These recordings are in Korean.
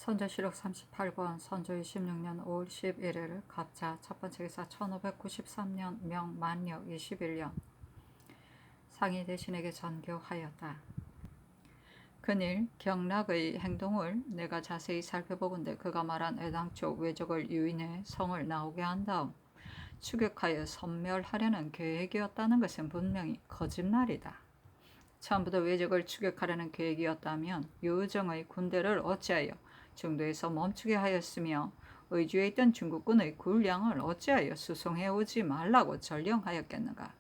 선조실록 38권 선조 26년 5월 11일 갑자 첫번째 기사 1593년 명 만력 21년 상이 대신에게 전교하였다. 그일 경락의 행동을 내가 자세히 살펴보건대 그가 말한 애당초 외적을 유인해 성을 나오게 한 다음 추격하여 섬멸하려는 계획이었다는 것은 분명히 거짓말이다. 처음부터 외적을 추격하려는 계획이었다면 유정의 군대를 어찌하여 중도에서 멈추게 하였으며 의주에 있던 중국군의 군량을 어찌하여 수송해 오지 말라고 전령하였겠는가.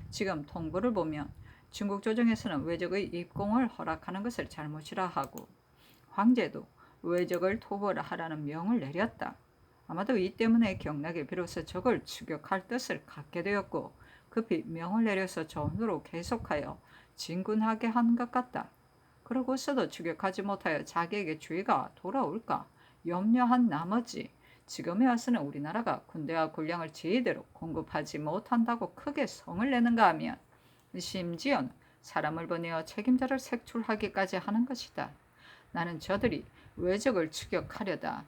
지금 통보를 보면 중국 조정에서는 외적의 입공을 허락하는 것을 잘못이라 하고 황제도 외적을 토벌하라는 명을 내렸다. 아마도 이 때문에 경락이 비로소 적을 추격할 뜻을 갖게 되었고 급히 명을 내려서 전으로 계속하여 진군하게 한 것 같다. 그러고서도 추격하지 못하여 자기에게 주의가 돌아올까 염려한 나머지 지금에 와서는 우리나라가 군대와 군량을 제대로 공급하지 못한다고 크게 성을 내는가 하면 심지어는 사람을 보내어 책임자를 색출하기까지 하는 것이다. 나는 저들이 외적을 추격하려다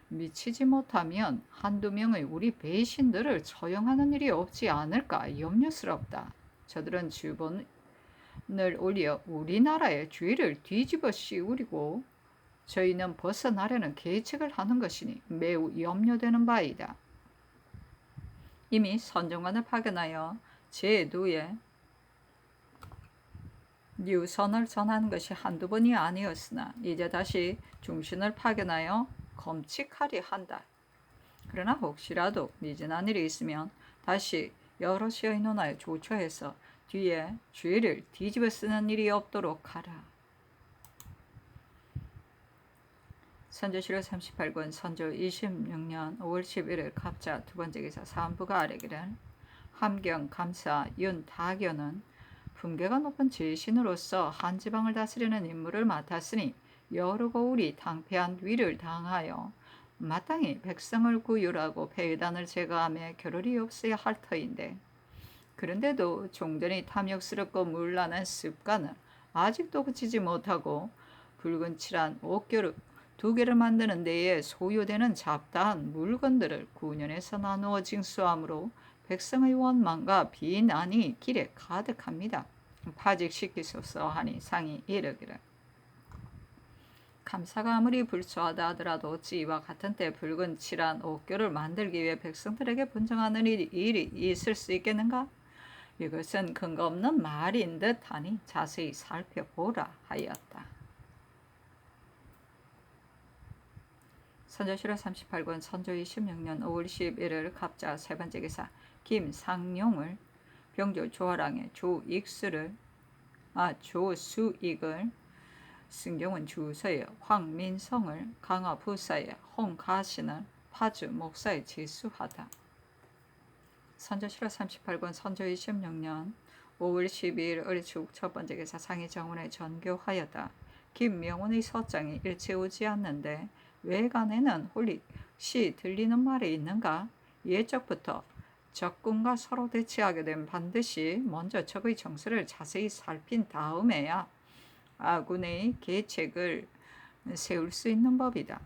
미치지 못하면 한두 명의 우리 배신들을 처형하는 일이 없지 않을까 염려스럽다. 저들은 주본을 올려 우리나라의 주위를 뒤집어 씌우리고 저희는 벗어나려는 계책을 하는 것이니 매우 염려되는 바이다. 이미 선정관을 파견하여 제도에 유선을 전하는 것이 한두 번이 아니었으나 이제 다시 중신을 파견하여 검칙하려 한다. 그러나 혹시라도 미진한 일이 있으면 다시 여럿이 의논하여 조처해서 뒤에 주의를 뒤집어 쓰는 일이 없도록 하라. 선조실록 38권 선조 26년 5월 11일 갑자 두번째 기사 사안부가 아래기를 함경 감사 윤다견은 품계가 높은 제신으로서 한 지방을 다스리는 임무를 맡았으니 여러 고울이 당패한 위를 당하여 마땅히 백성을 구휼하고 폐단을 제거하며 겨를이 없어야 할 터인데 그런데도 종전이 탐욕스럽고 물란한 습관을 아직도 그치지 못하고 붉은 칠한 옥교를 2개를 만드는 데에 소요되는 잡다한 물건들을 9년에서 나누어 징수함으로 백성의 원망과 비난이 길에 가득합니다. 파직시키소서 하니 상이 이르기를 감사가 아무리 불수하다 하더라도 어찌 이와 같은 때 붉은 칠한 옥교를 만들기 위해 백성들에게 분정하는 일이 있을 수 있겠는가? 이것은 근거 없는 말인 듯하니 자세히 살펴보라 하였다. 선조실록 38권 선조 26년 5월 11일 갑자 세번째 기사 김상용을 병조 조화랑의 조수익을 승경원 주서의 황민성을 강화 부사의 홍가신을 파주 목사에 제수하다. 선조실록 38권 선조 26년 5월 12일 을축 첫번째 기사 상이 정원에 전교하였다. 김명원의 서장이 일체 오지 않는데 외간에는 홀릭시 들리는 말이 있는가? 예적부터 적군과 서로 대치하게 되면 반드시 먼저 적의 정세를 자세히 살핀 다음에야 아군의 계책을 세울 수 있는 법이다.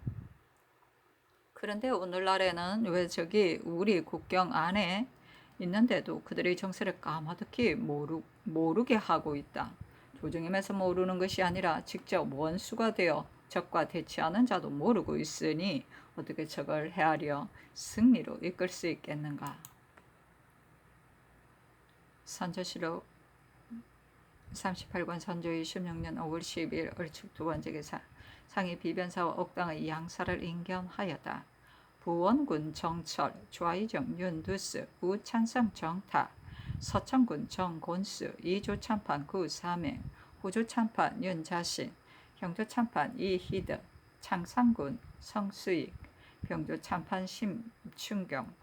그런데 오늘날에는 왜 적이 우리 국경 안에 있는데도 그들의 정세를 까마득히 모르게 하고 있다. 조정임에서 모르는 것이 아니라 직접 원수가 되어 적과 대치하는 자도 모르고 있으니 어떻게 적을 헤아려 승리로 이끌 수 있겠는가. 선조실록 38권 선조 26년 5월 10일 을축 두번째 기사 상이 비변사와 옥당의 양사를 인견하였다. 부원군 정철, 좌이정 윤두스, 우찬성 정타, 서천군 정곤수, 이조참판 구삼행, 호조참판 윤자신, 경조참판 이희드, 창상군 성수익, 병조참판 심춘경,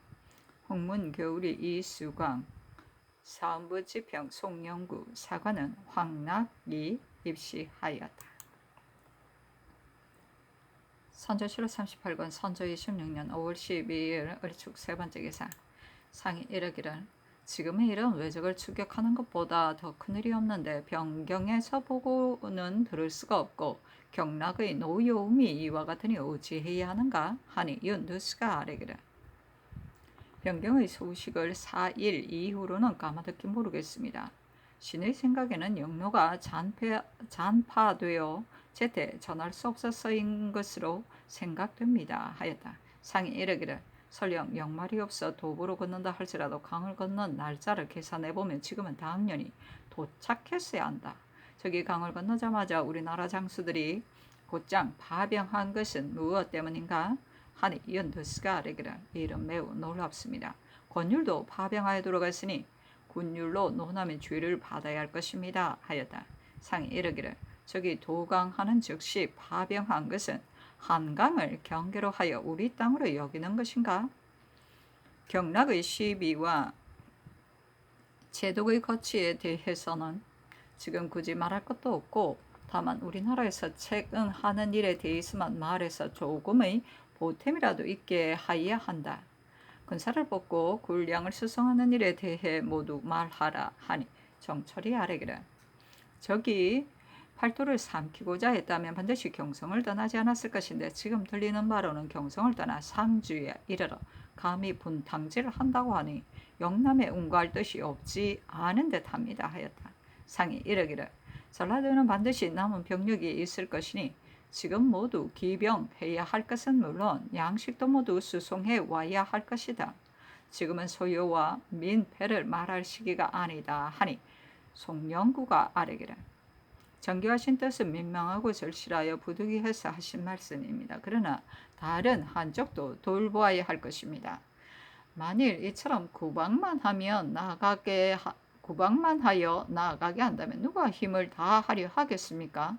홍문겨울이 이수광, 사음부지평 송영구, 사관은 황락이 입시하였다. 선조실록 38권 선조 26년 5월 12일 을축 세번째 기사 상이 이르기를 지금의 일은 외적을 추격하는 것보다 더 큰일이 없는데 변경해서 보고는 들을 수가 없고 경락의 노여움이 이와 같으니 어찌해야 하는가 하니 윤두스가 아뢰기를 변경의 소식을 4일 이후로는 까마득히 모르겠습니다. 신의 생각에는 영로가 잔파되어 제때 전할 수 없어서인 것으로 생각됩니다 하였다. 상이 이르기를 설령 영말이 없어 도보로 걷는다 할지라도 강을 건넌 날짜를 계산해보면 지금은 다음 년이 도착했어야 한다. 저기 강을 건너자마자 우리나라 장수들이 곧장 파병한 것은 무엇 때문인가? 하니 연두스가 아뢰기를 이 일은 매우 놀랍습니다. 권율도 파병하여 들어갔으니 군율로 논하면 죄를 받아야 할 것입니다 하였다. 상이 이르기를 저기 도강하는 즉시 파병한 것은 한강을 경계로 하여 우리 땅으로 여기는 것인가? 경락의 시비와 제독의 거치에 대해서는 지금 굳이 말할 것도 없고 다만 우리나라에서 책응하는 일에 대해서만 말해서 조금의 보탬이라도 있게 하여야 한다. 군사를 뽑고 군량을 수송하는 일에 대해 모두 말하라 하니 정철이 아뢰기를 저기 팔도를 삼키고자 했다면 반드시 경성을 떠나지 않았을 것인데 지금 들리는 바로는 경성을 떠나 상주에 이르러 감히 분탕질을 한다고 하니 영남에 응거할 뜻이 없지 않은 듯합니다 하였다. 상이 이르기를 전라도에는 반드시 남은 병력이 있을 것이니 지금 모두 기병해야 할 것은 물론 양식도 모두 수송해 와야 할 것이다. 지금은 소요와 민폐를 말할 시기가 아니다 하니 송영구가 아뢰기를 정교하신 뜻은 민망하고 절실하여 부득이해서 하신 말씀입니다. 그러나 다른 한쪽도 돌보아야 할 것입니다. 만일 이처럼 구박만 하여 나아가게 한다면 누가 힘을 다하려 하겠습니까?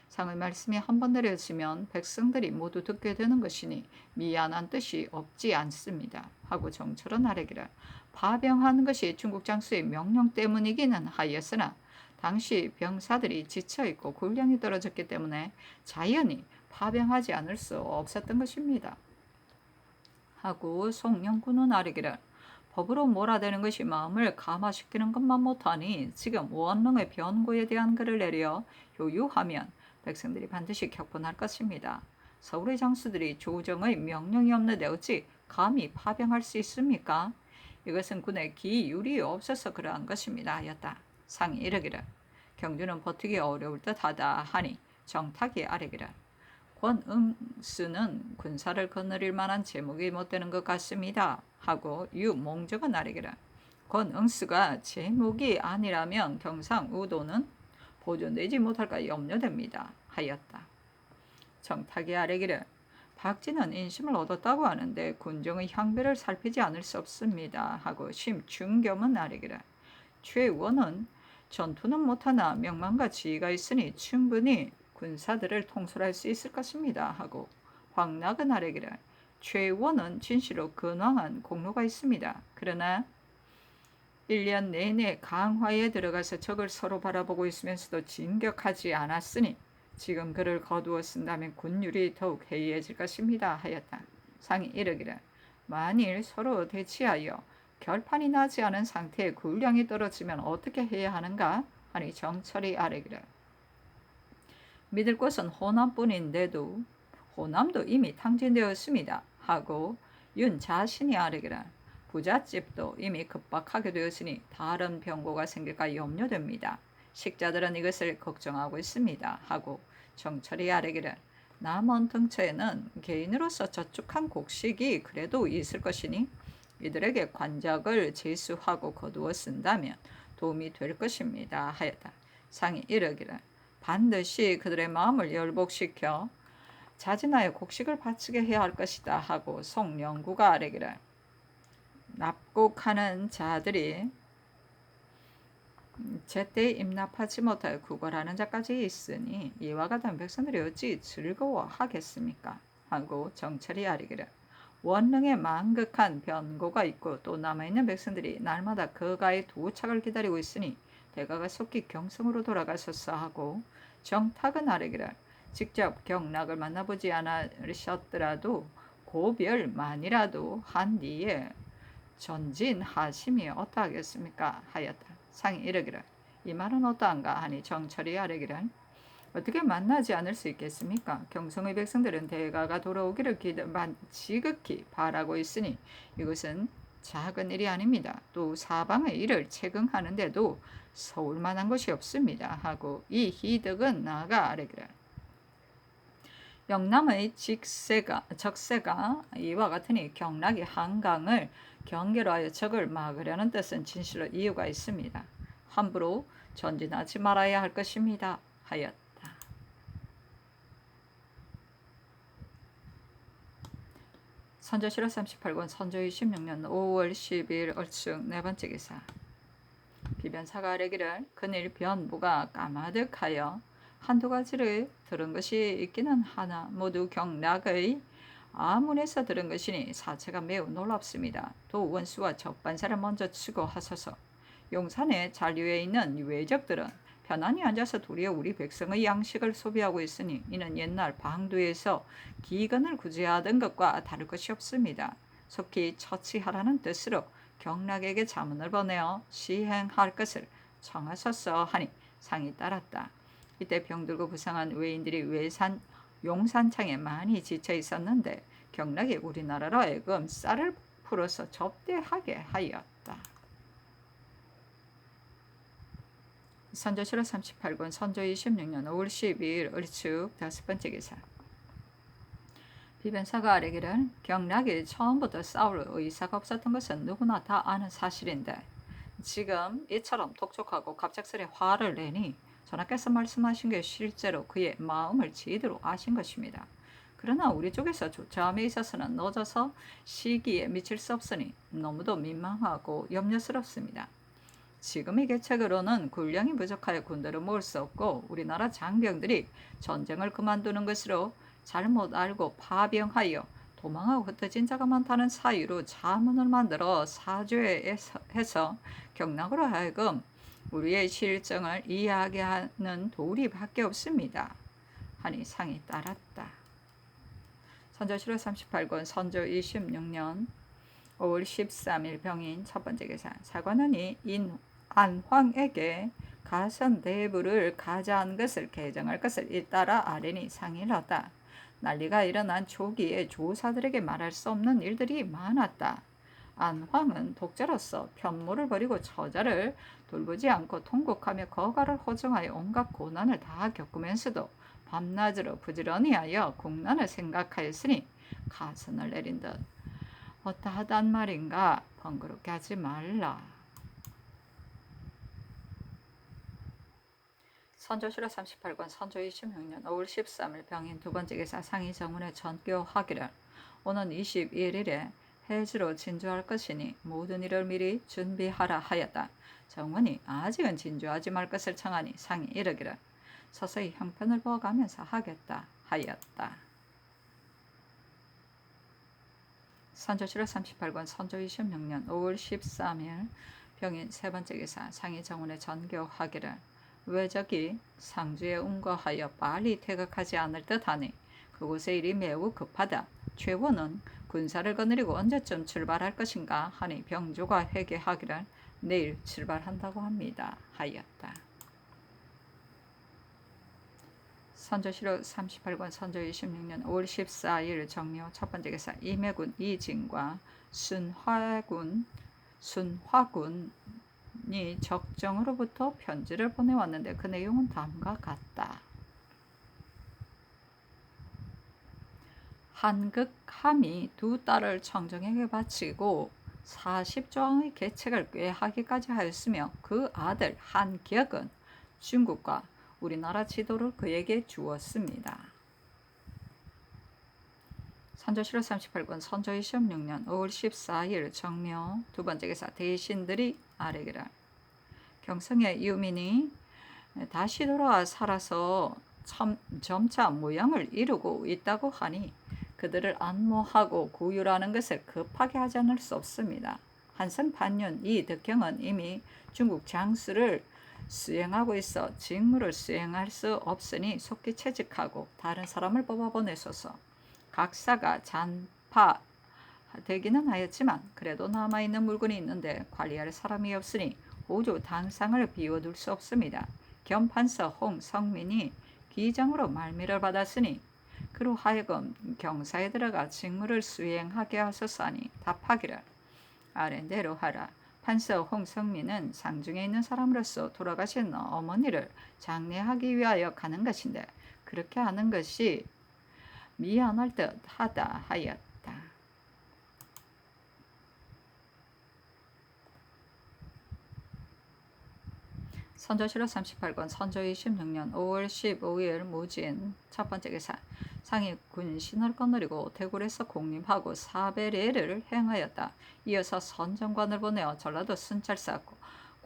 상의 말씀이 한번 내려지면 백성들이 모두 듣게 되는 것이니 미안한 뜻이 없지 않습니다. 하고 정철은 아뢰기를 파병하는 것이 중국 장수의 명령 때문이기는 하였으나 당시 병사들이 지쳐있고 군량이 떨어졌기 때문에 자연히 파병하지 않을 수 없었던 것입니다. 하고 송영구는 아뢰기를 법으로 몰아대는 것이 마음을 감화시키는 것만 못하니 지금 원릉의 변고에 대한 글을 내려 효유하면 백성들이 반드시 격분할 것입니다. 서울의 장수들이 조정의 명령이 없는데 어찌 감히 파병할 수 있습니까? 이것은 군의 기율이 없어서 그러한 것입니다 하였다. 상이 이르기를 경주는 버티기 어려울 듯하다 하니 정탁이 아뢰기를 권응수는 군사를 거느릴 만한 제목이 못 되는 것 같습니다 하고 유몽적은 아뢰기를 권응수가 제목이 아니라면 경상우도는 보존되지 못할까 염려됩니다 하였다. 정탁이 아뢰기를 박진은 인심을 얻었다고 하는데 군정의 향배를 살피지 않을 수 없습니다 하고 심중겸은 아뢰기를 최원은 전투는 못하나 명망과 지위가 있으니 충분히 군사들을 통솔할 수 있을 것입니다 하고 황낙은 아뢰기를 최원은 진시로 근황한 공로가 있습니다. 그러나 1년 내내 강화에 들어가서 적을 서로 바라보고 있으면서도 진격하지 않았으니 지금 그를 거두어 쓴다면 군율이 더욱 해이해질 것입니다 하였다. 상이 이르기를 만일 서로 대치하여 결판이 나지 않은 상태에 군량이 떨어지면 어떻게 해야 하는가 하니 정철이 아뢰기를 믿을 곳은 호남뿐인데도 호남도 이미 탕진되었습니다 하고 윤 자신이 아뢰기를 부잣집도 이미 급박하게 되었으니 다른 병고가 생길까 염려됩니다. 식자들은 이것을 걱정하고 있습니다 하고 정철이 아뢰기를 남원 등처에는 개인으로서 저축한 곡식이 그래도 있을 것이니 이들에게 관작을 제수하고 거두어 쓴다면 도움이 될 것입니다 하였다. 상이 이르기를 반드시 그들의 마음을 열복시켜 자진하여 곡식을 바치게 해야 할 것이다 하고 송영구가 아뢰기를 납곡하는 자들이 제때 임납하지 못하여 구걸하는 자까지 있으니 이와 같은 백성들이 어찌 즐거워하겠습니까? 하고 정철이 아뢰기를 원릉에 만극한 변고가 있고 또 남아있는 백성들이 날마다 그가의 도착을 기다리고 있으니 대가가 속히 경성으로 돌아가소서 하고 정탁은 아뢰기를 직접 경락을 만나보지 않으셨더라도 고별만이라도 한 뒤에 전진하심이 어떠하겠습니까? 하였다. 상이 이르기를 이 말은 어떠한가 하니 정철이 아뢰기를 어떻게 만나지 않을 수 있겠습니까? 경성의 백성들은 대가가 돌아오기를 지극히 바라고 있으니 이것은 작은 일이 아닙니다. 또 사방의 일을 채경하는데도 서울 만한 것이 없습니다. 하고 이 희덕은 나아가 아뢰기를 영남의 적세가 이와 같으니 경락이 한강을 경계로 하여 적을 막으려는 뜻은 진실로 이유가 있습니다. 함부로 전진하지 말아야 할 것입니다. 하였다. 선조실록 38권 선조 26년 5월 10일 얼충 네 번째 기사. 비변사가 아뢰기를 그늘 변무가 까마득하여 한두 가지를 들은 것이 있기는 하나 모두 경락의 아문에서 들은 것이니 사체가 매우 놀랍습니다. 또 원수와 적반사를 먼저 치고 하소서. 용산의 잔류에 있는 외적들은 편안히 앉아서 도리어 우리 백성의 양식을 소비하고 있으니 이는 옛날 방두에서 기근을 구제하던 것과 다를 것이 없습니다. 속히 처치하라는 뜻으로 경락에게 자문을 보내어 시행할 것을 청하소서 하니 상이 따랐다. 이때 병들고 부상한 외인들이 용산창에 많이 지쳐 있었는데 경락이 우리나라로 하여금 쌀을 풀어서 접대하게 하였다. 선조실록 38권 선조 26년 5월 12일 을축 다섯 번째 기사. 비변사가 아뢰기를 경락이 처음부터 싸울 의사가 없었던 것은 누구나 다 아는 사실인데 지금 이처럼 독촉하고 갑작스레 화를 내니 전하께서 말씀하신 게 실제로 그의 마음을 제대로 아신 것입니다. 그러나 우리 쪽에서 조처함에 있어서는 늦어서 시기에 미칠 수 없으니 너무도 민망하고 염려스럽습니다. 지금의 계책으로는 군량이 부족하여 군대를 모을 수 없고 우리나라 장병들이 전쟁을 그만두는 것으로 잘못 알고 파병하여 도망하고 흩어진 자가 많다는 사유로 자문을 만들어 사죄해서 경락으로 하여금 우리의 실정을 이야기하는 도리밖에 없습니다. 하니 상이 따랐다. 선조실록 38권 선조 26년 5월 13일 병인 첫 번째 기사. 사관원이 안황에게 가선 대부를 가자한 것을 개정할 것을 잇따라 아뢰니 상이 일렀다. 난리가 일어난 초기에 조사들에게 말할 수 없는 일들이 많았다. 안황은 독자로서 편모를 버리고 처자를 돌보지 않고 통곡하며 거가를 호정하여 온갖 고난을 다 겪으면서도 밤낮으로 부지런히 하여 국난을 생각하였으니 가선을 내린 듯 어떠하단 말인가. 번거롭게 하지 말라. 선조실록 38권 선조 26년 5월 13일 병인 두 번째 기사. 상이 정문에 전교하기를 오는 21일에 해주로 진주할 것이니 모든 일을 미리 준비하라 하였다. 정문이 아직은 진주하지 말 것을 청하니 상이 이르기를 서서히 형편을 보아가면서 하겠다 하였다. 선조실록 38권 선조 26년 5월 13일 병인 세 번째 기사. 상이 정문에 전교하기를 외적이 상주에 운거하여 빨리 퇴각하지 않을 듯하니 그곳의 일이 매우 급하다. 최원은 군사를 거느리고 언제쯤 출발할 것인가 하니 병조가 회개하기를 내일 출발한다고 합니다. 하였다. 선조실록 38권 선조 26년 5월 14일 정묘 첫 번째 기사. 임해군 이진과 순화군이 적정으로부터 편지를 보내왔는데 그 내용은 다음과 같다. 한극함이 두 딸을 청정에게 바치고 40조항의 계책을 꾀하기까지 하였으며 그 아들 한격은 중국과 우리나라 지도를 그에게 주었습니다. 선조실록 38권 선조 26년 5월 14일 정묘 두 번째 기사. 대신들이 아뢰기를 경성의 유민이 다시 돌아와 살아서 점차 모양을 이루고 있다고 하니 그들을 안모하고 구휼하는 것을 급하게 하지 않을 수 없습니다. 한성 반년 이 덕형은 이미 중국 장수를 수행하고 있어 직무를 수행할 수 없으니 속히 채직하고 다른 사람을 뽑아보내소서. 각사가 되기는 하였지만 그래도 남아있는 물건이 있는데 관리할 사람이 없으니 호주 당상을 비워둘 수 없습니다. 겸판서 홍성민이 기장으로 말미를 받았으니 그로 하여금 경사에 들어가 직무를 수행하게 하소서 하니 답하기를 아랜대로 하라. 판서 홍성민은 상중에 있는 사람으로서 돌아가신 어머니를 장례하기 위하여 가는 것인데 그렇게 하는 것이 미안할 듯 하다 하였다. 선조실록 38권 선조 26년 5월 15일 무진 첫 번째 기사 상이 군신을 거느리고 대굴에서 공림하고 사배례를 행하였다. 이어서 선정관을 보내어 전라도 순찰사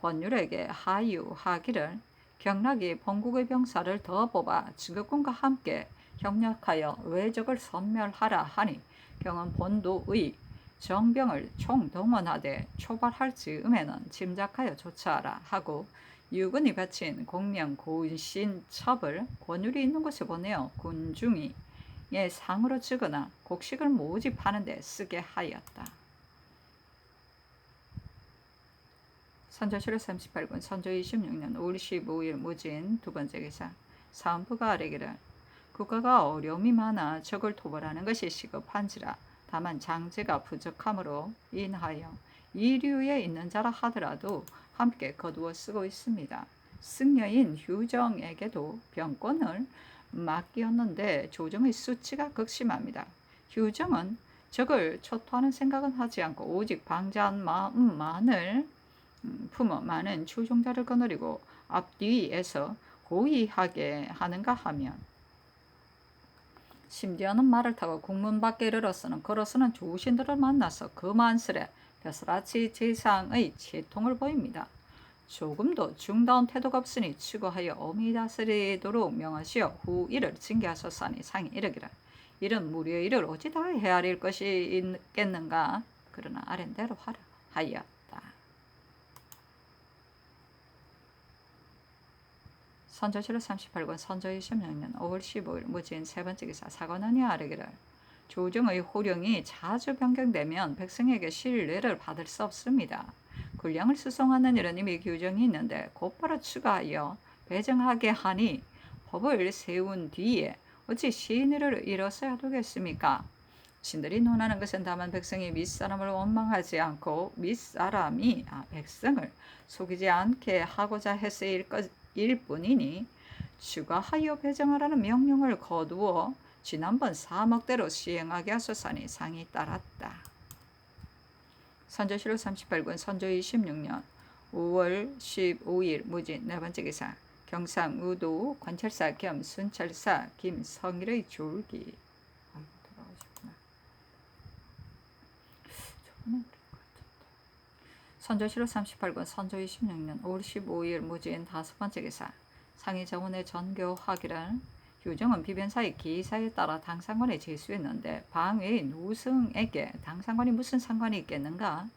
권율에게 하유하기를 경락이 본국의 병사를 더 뽑아 지급군과 함께 협력하여 왜적을 섬멸하라 하니 경은 본도의 정병을 총동원하되 초발할 즈음에는 짐작하여 조처하라 하고 유군이 바친 공명 고신첩을 권율이 있는 곳에 보내어 군중이 상으로 주거나 곡식을 모집하는 데 쓰게 하였다. 선조실록 38권 선조 26년 5월 15일 무진 두 번째 기사 사은부가 아뢰기를 국가가 어려움이 많아 적을 토벌하는 것이 시급한지라 다만 장제가 부족함으로 인하여 이류에 있는 자라 하더라도 함께 거두어 쓰고 있습니다. 승려인 휴정에게도 병권을 맡기었는데 조정의 수치가 극심합니다. 휴정은 적을 초토하는 생각은 하지 않고 오직 방자한 마음만을 품어 많은 추종자를 거느리고 앞뒤에서 호위하게 하는가 하면 심지어는 말을 타고 국문 밖에 이르러서는 걸어서는 조신들을 만나서 그만스레 벼슬아치 제상의 채통을 보입니다. 조금도 중다운 태도가 없으니 추구하여 엄히 다스리도록 명하시어 후 이를 징계하소서 하니 상이 이르기를 이런 무리의 일을 어찌 다 헤아릴 것이 있겠는가 그러나 아랜대로 하라 하였다. 선조실록 38권 선조 26년 5월 15일 무진 세 번째 기사 사관원이 아뢰기를 조정의 호령이 자주 변경되면 백성에게 신뢰를 받을 수 없습니다. 군량을 수송하는 일은 이미 규정이 있는데 곧바로 추가하여 배정하게 하니 법을 세운 뒤에 어찌 신의를 잃어서야 되겠습니까? 신들이 논하는 것은 다만 백성이 밑사람을 원망하지 않고 밑사람이 백성을 속이지 않게 하고자 해서일 뿐이니 추가하여 배정하라는 명령을 거두어 지난번 사목대로 시행하게 하소서 하니 상이 따랐다. 선조실록 38권 선조 26년 5월 15일 무진 네 번째 기사 경상우도 관찰사 겸 순찰사 김성일의 졸기 선조실록 38권 선조 26년 5월 15일 무진 다섯 번째 기사 상이 정원에 전교하기를 휴정은 비변사의 기사에 따라 당상관에 제수했는데 방외의 노승에게 당상관이 무슨 상관이 있겠는가?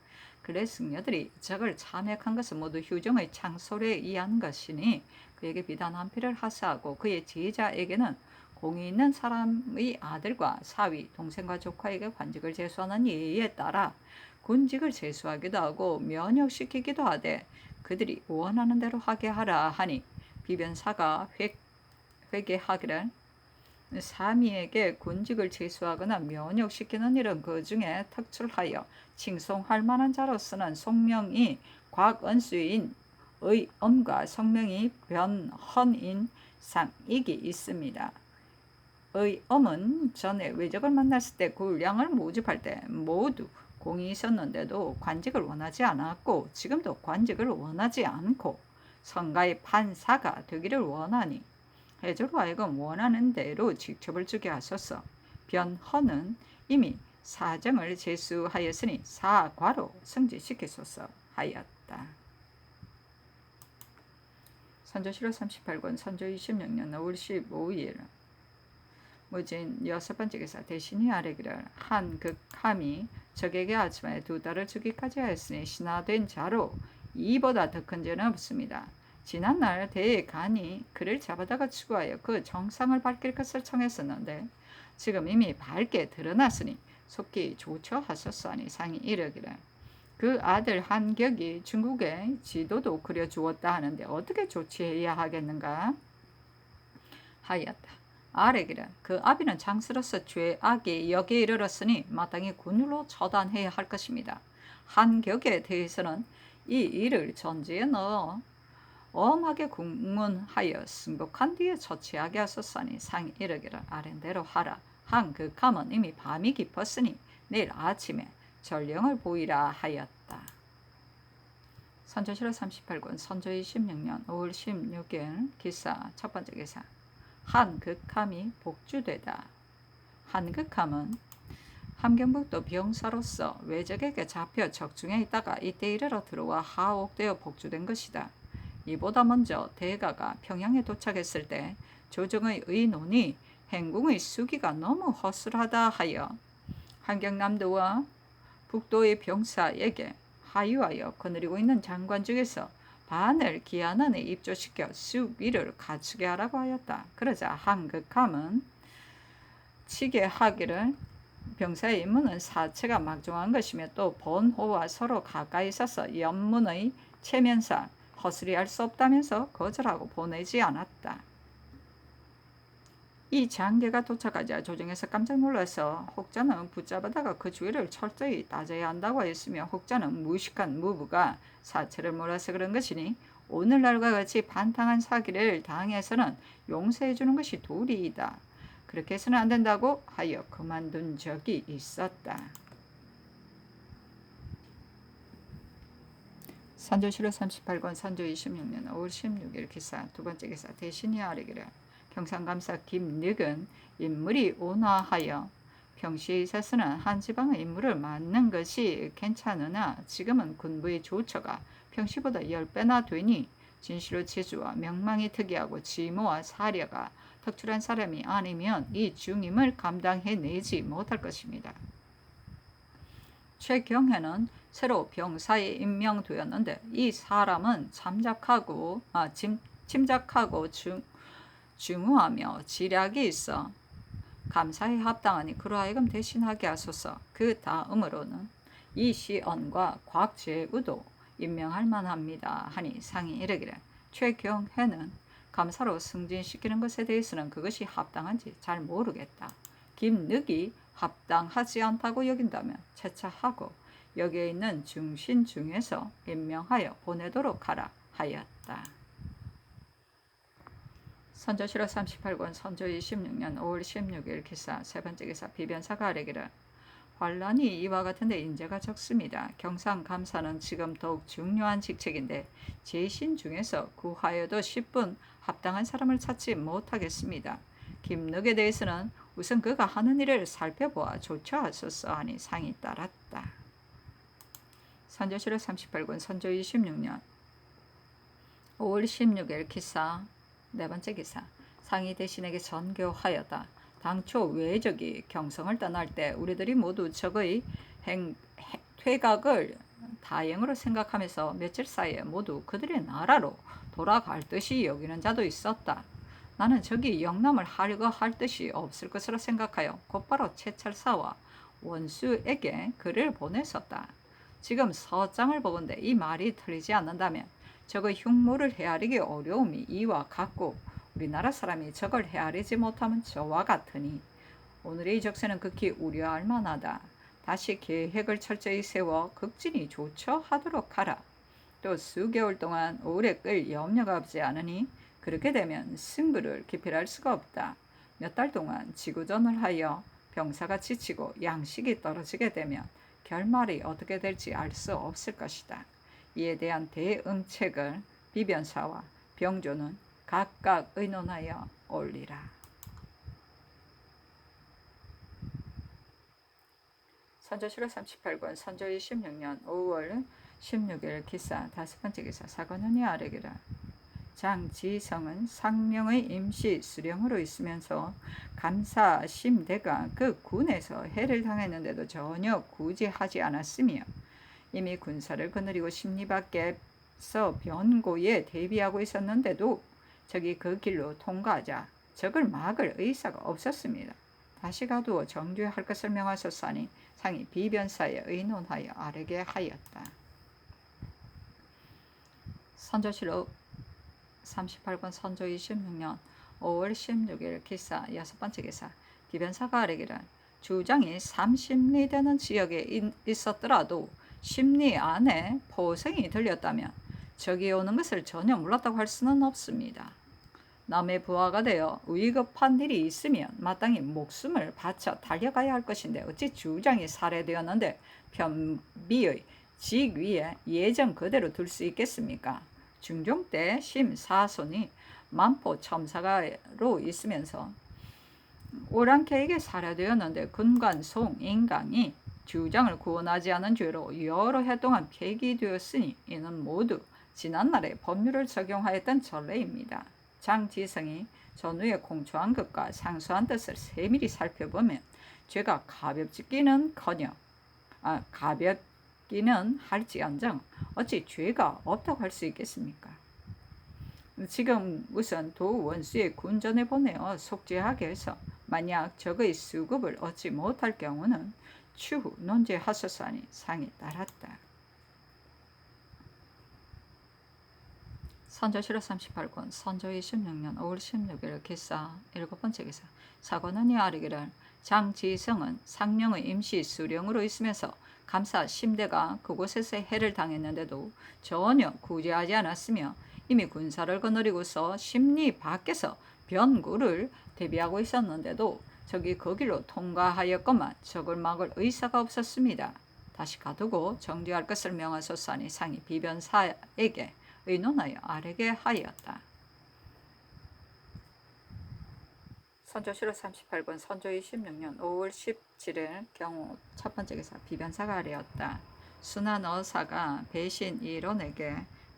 그래 승려들이 적을 참액한 것은 모두 휴정의 창소에 의한 것이니 그에게 비단 한 필을 하사하고 그의 제자에게는 공이 있는 사람의 아들과 사위, 동생과 조카에게 관직을 제수하는 예의에 따라 군직을 제수하기도 하고 면역시키기도 하되 그들이 원하는 대로 하게 하라 하니 비변사가 회개하기를 사미에게 군직을 제수하거나 면역시키는 일은 그 중에 특출하여 칭송할 만한 자로서는 속명이 곽언수인 의엄과 성명이 변헌인 상익이 있습니다. 의엄은 전에 외적을 만났을 때 군량을 모집할 때 모두 공이 있었는데도 관직을 원하지 않았고 지금도 관직을 원하지 않고 성가의 판사가 되기를 원하니 해조로 하여금 원하는 대로 직첩을 주게 하소서. 변헌은 이미 사정을 제수하였으니 사과로 승진시키소서 하였다. 선조실록 38권 선조 26년 5월 15일 무진 여섯 번째 기사 대신이 아뢰기를 한극함이 적에게 아침에 2달을 주기까지 하였으니 신하된 자로 이보다 더 큰 죄는 없습니다. 지난날 대간이 그를 잡아다가 추구하여 그 정상을 밝힐 것을 청했었는데 지금 이미 밝게 드러났으니 속기 조처하셨사니 상이 이르기를 그 아들 한격이 중국의 지도도 그려주었다 하는데 어떻게 조치해야 하겠는가 하였다. 아래기를 그 아비는 장수로서 죄악이 여기에 이르렀으니 마땅히 군으로 처단해야 할 것입니다. 한격에 대해서는 이 일을 전제에 넣어 엄하게 국문하여 승복한 뒤에 처치하게 하소서니 상이 이르기를 아랜대로 하라. 한극함은 이미 밤이 깊었으니 내일 아침에 전령을 보이라 하였다. 선조실록 38권 선조 26년 5월 16일 기사 첫 번째 기사 한극함이 복주되다. 한극함은 함경북도 병사로서 외적에게 잡혀 적중해 있다가 이때 이르러 들어와 하옥되어 복주된 것이다. 이보다 먼저 대가가 평양에 도착했을 때 조정의 의논이 행궁의 수기가 너무 허술하다 하여 함경남도와 북도의 병사에게 하유하여 거느리고 있는 장관 중에서 반을 기한 안에 입조시켜 수기를 갖추게 하라고 하였다. 그러자 한극함은 치게하기를 병사의 임무는 사체가 막중한 것이며 또 본호와 서로 가까이 있어서 연문의 체면상 허술히 할 수 없다면서 거절하고 보내지 않았다. 이 장계가 도착하자 조정에서 깜짝 놀라서 혹자는 붙잡아다가 그 주위를 철저히 따져야 한다고 하였으며 혹자는 무식한 무부가 사체를 몰아서 그런 것이니 오늘날과 같이 반탕한 사기를 당해서는 용서해 주는 것이 도리이다. 그렇게 해서는 안 된다고 하여 그만둔 적이 있었다. 선조실록 38권 선조 26년 5월 16일 기사 두 번째 기사 대신이 아뢰기를 경상감사 김늑은 인물이 온화하여 평시에 있어서는 한 지방의 인물을 맡는 것이 괜찮으나 지금은 군부의 조처가 평시보다 10배나 되니 진실로 재주와 명망이 특이하고 지모와 사려가 특출한 사람이 아니면 이 중임을 감당해내지 못할 것입니다. 최경혜는 새로 병사에 임명되었는데 이 사람은 침착하고 중후하며 지략이 있어 감사에 합당하니 그로 하여금 대신하게 하소서. 그 다음으로는 이시언과 곽재우도 임명할 만합니다 하니 상이 이르기를 최경혜는 감사로 승진시키는 것에 대해서는 그것이 합당한지 잘 모르겠다. 김늑이 합당하지 않다고 여긴다면 채차하고 여기에 있는 중신 중에서 임명하여 보내도록 하라 하였다. 선조실록 38권 선조 26년 5월 16일 기사 세 번째 기사 비변사가 아뢰기를 환란이 이와 같은데 인재가 적습니다. 경상감사는 지금 더욱 중요한 직책인데 제신 중에서 구하여도 10분 합당한 사람을 찾지 못하겠습니다. 김늑에 대해서는 우선 그가 하는 일을 살펴보아 조처하소서 하니 상이 따랐다. 선조실록 38권 선조 26년 5월 16일 기사 네 번째 기사 상이 대신에게 전교하였다. 당초 외적이 경성을 떠날 때 우리들이 모두 적의 퇴각을 다행으로 생각하면서 며칠 사이에 모두 그들의 나라로 돌아갈 듯이 여기는 자도 있었다. 나는 적이 영남을 하려고 할 뜻이 없을 것으로 생각하여 곧바로 채찰사와 원수에게 글을 보냈었다. 지금 서장을 보건대 이 말이 틀리지 않는다면 적의 흉모를 헤아리기 어려움이 이와 같고 우리나라 사람이 적을 헤아리지 못하면 저와 같으니 오늘의 적세는 극히 우려할 만하다. 다시 계획을 철저히 세워 극진히 조처하도록 하라. 또 수개월 동안 오래 끌 염려가 없지 않으니 그렇게 되면 승부를 기필할 수가 없다. 몇 달 동안 지구전을 하여 병사가 지치고 양식이 떨어지게 되면 결말이 어떻게 될지 알 수 없을 것이다. 이에 대한 대응책을 비변사와 병조는 각각 의논하여 올리라. 선조실록 38권 선조 26년 5월 16일 기사 다섯 번째 기사 사관원이 아뢰기를 장지성은 상명의 임시 수령으로 있으면서 감사 심대가 그 군에서 해를 당했는데도 전혀 구제하지 않았으며 이미 군사를 거느리고 십리 밖에서 변고에 대비하고 있었는데도 적이 그 길로 통과하자 적을 막을 의사가 없었습니다. 다시 가두어 정죄할 것을 명하셨사니 상이 비변사에 의논하여 아뢰게 하였다. 선조실록 38권 선조 26년 5월 16일 기사 6번째 기사 비변사가 아뢰기를 주장이 30리 되는 지역에 있었더라도 10리 안에 포성이 들렸다면 적이 오는 것을 전혀 몰랐다고 할 수는 없습니다. 남의 부하가 되어 위급한 일이 있으면 마땅히 목숨을 바쳐 달려가야 할 것인데 어찌 주장이 살해되었는데 편비의 직 위에 예정 그대로 둘 수 있겠습니까? 중종 때 심사손이 만포 첨사가로 있으면서 오랑캐에게 살해되었는데 군관 송인강이 주장을 구원하지 않은 죄로 여러 해 동안 폐기되었으니 이는 모두 지난날의 법률을 적용하였던 전례입니다. 장지성이 전후에 공초한 것과 상소한 뜻을 세밀히 살펴보면 죄가 가볍기는 할지언정 어찌 죄가 없다고 할 수 있겠습니까? 지금 우선 도 원수의 군전에 보내어 속죄하게 해서 만약 적의 수급을 얻지 못할 경우는 추후 논죄하소서하니 상이 따랐다. 선조실록 38권 선조 26년 5월 16일 기사 7번째 기사 사관원이 아뢰기를 장지성은 상령의 임시 수령으로 있으면서 감사 심대가 그곳에서 해를 당했는데도 전혀 구제하지 않았으며 이미 군사를 거느리고서 심리 밖에서 변구를 대비하고 있었는데도 적이 거길로 통과하였건만 적을 막을 의사가 없었습니다. 다시 가두고 정죄할 것을 명하소서하니 상이 비변사에게 의논하여 아뢰게 하였다. 선조실록 38권 선조 26년 5월 17일 경우 첫 번째 기사 비변사가 아뢰었다. 순한 어사가 배신 이론에게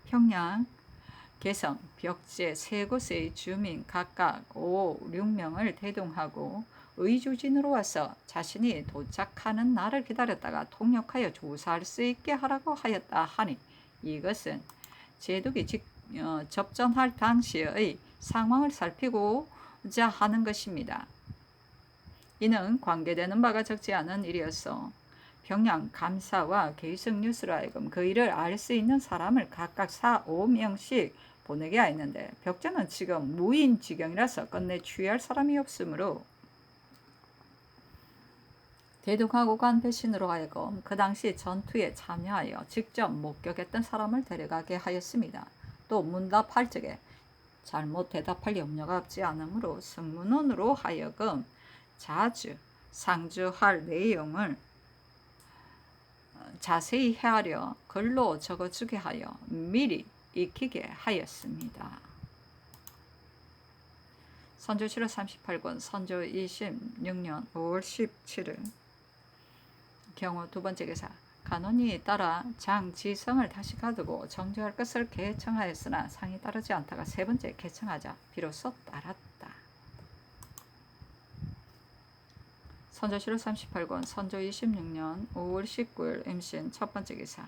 평양, 개성, 벽제 세 곳의 주민 각각 5, 6명을 대동하고 의주진으로 와서 자신이 도착하는 날을 기다렸다가 통역하여 조사할 수 있게 하라고 하였다 하니 이것은 제독이 접전할 당시의 상황을 살피고자 하는 것입니다. 이는 관계되는 바가 적지 않은 일이어서 평양 감사와 계승 뉴스로 하여금 그 일을 알 수 있는 사람을 각각 4, 5명씩 보내게 하였는데 벽제는 지금 무인 지경이라서 끝내 취할 사람이 없으므로 대동하고 간 배신으로 하여금 그 당시 전투에 참여하여 직접 목격했던 사람을 데려가게 하였습니다. 또 문답할 적에 잘못 대답할 염려가 없지 않으므로 승문원으로 하여금 자주 상주할 내용을 자세히 헤아려 글로 적어주게 하여 미리 익히게 하였습니다. 선조실록 38권 선조 26년 5월 17일 경우 두 번째 기사 간원이 따라 장지성을 다시 가두고 정죄할 것을 개청하였으나 상이 따르지 않다가 세 번째 개청하자 비로소 따랐다. 선조실록 38권 선조 26년 5월 19일 임신 첫 번째 기사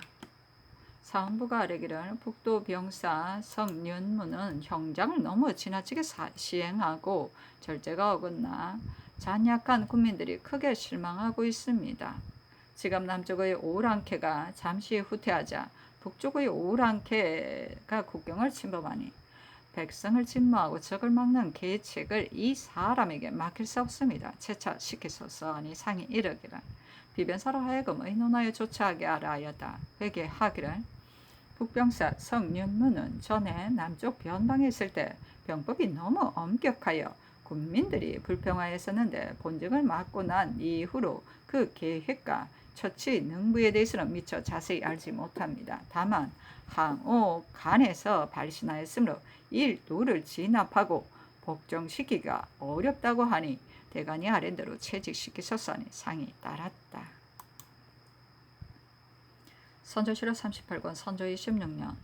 사헌부가 아뢰기를 북도 병사 성윤무는 형장을 너무 지나치게 시행하고 절제가 어긋나 잔약한 국민들이 크게 실망하고 있습니다. 지금 남쪽의 오랑캐가 잠시 후퇴하자 북쪽의 오랑캐가 국경을 침범하니 백성을 진모하고 적을 막는 계책을 이 사람에게 맡길 수 없습니다. 채차 시키소서 하니 상이 이르기를 비변사로 하여금 의논하여 조처하게 하라 하였다. 회개하기를 북병사 성윤무는 전에 남쪽 변방에 있을 때 병법이 너무 엄격하여 국민들이 불평하였었는데 본적을 맞고 난 이후로 그 계획과 처치 능부에 대해서는 미처 자세히 알지 못합니다. 다만 항오 간에서 발신하였으므로 일도를 진압하고 복종시키기가 어렵다고 하니 대간이 아랜대로 채직시키소서 하니 상이 따랐다. 선조실록 38권 선조 26년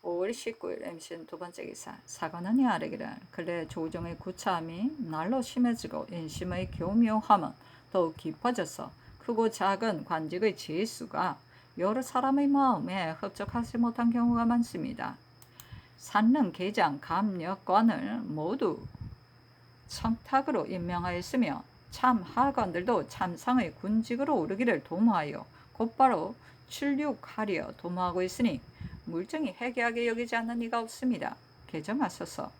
5월 19일 임신 두 번째 기사 사관원이 아뢰기를 근래 조정의 구차함이 날로 심해지고 인심의 교묘함은 더욱 깊어져서 크고 작은 관직의 재수가 여러 사람의 마음에 흡족하지 못한 경우가 많습니다. 산릉 계장 감력관을 모두 청탁으로 임명하였으며 참 하관들도 참상의 군직으로 오르기를 도모하여 곧바로 출륙하려 도모하고 있으니 물정이 해괴하게 여기지 않는 이가 없습니다. 개점하소서.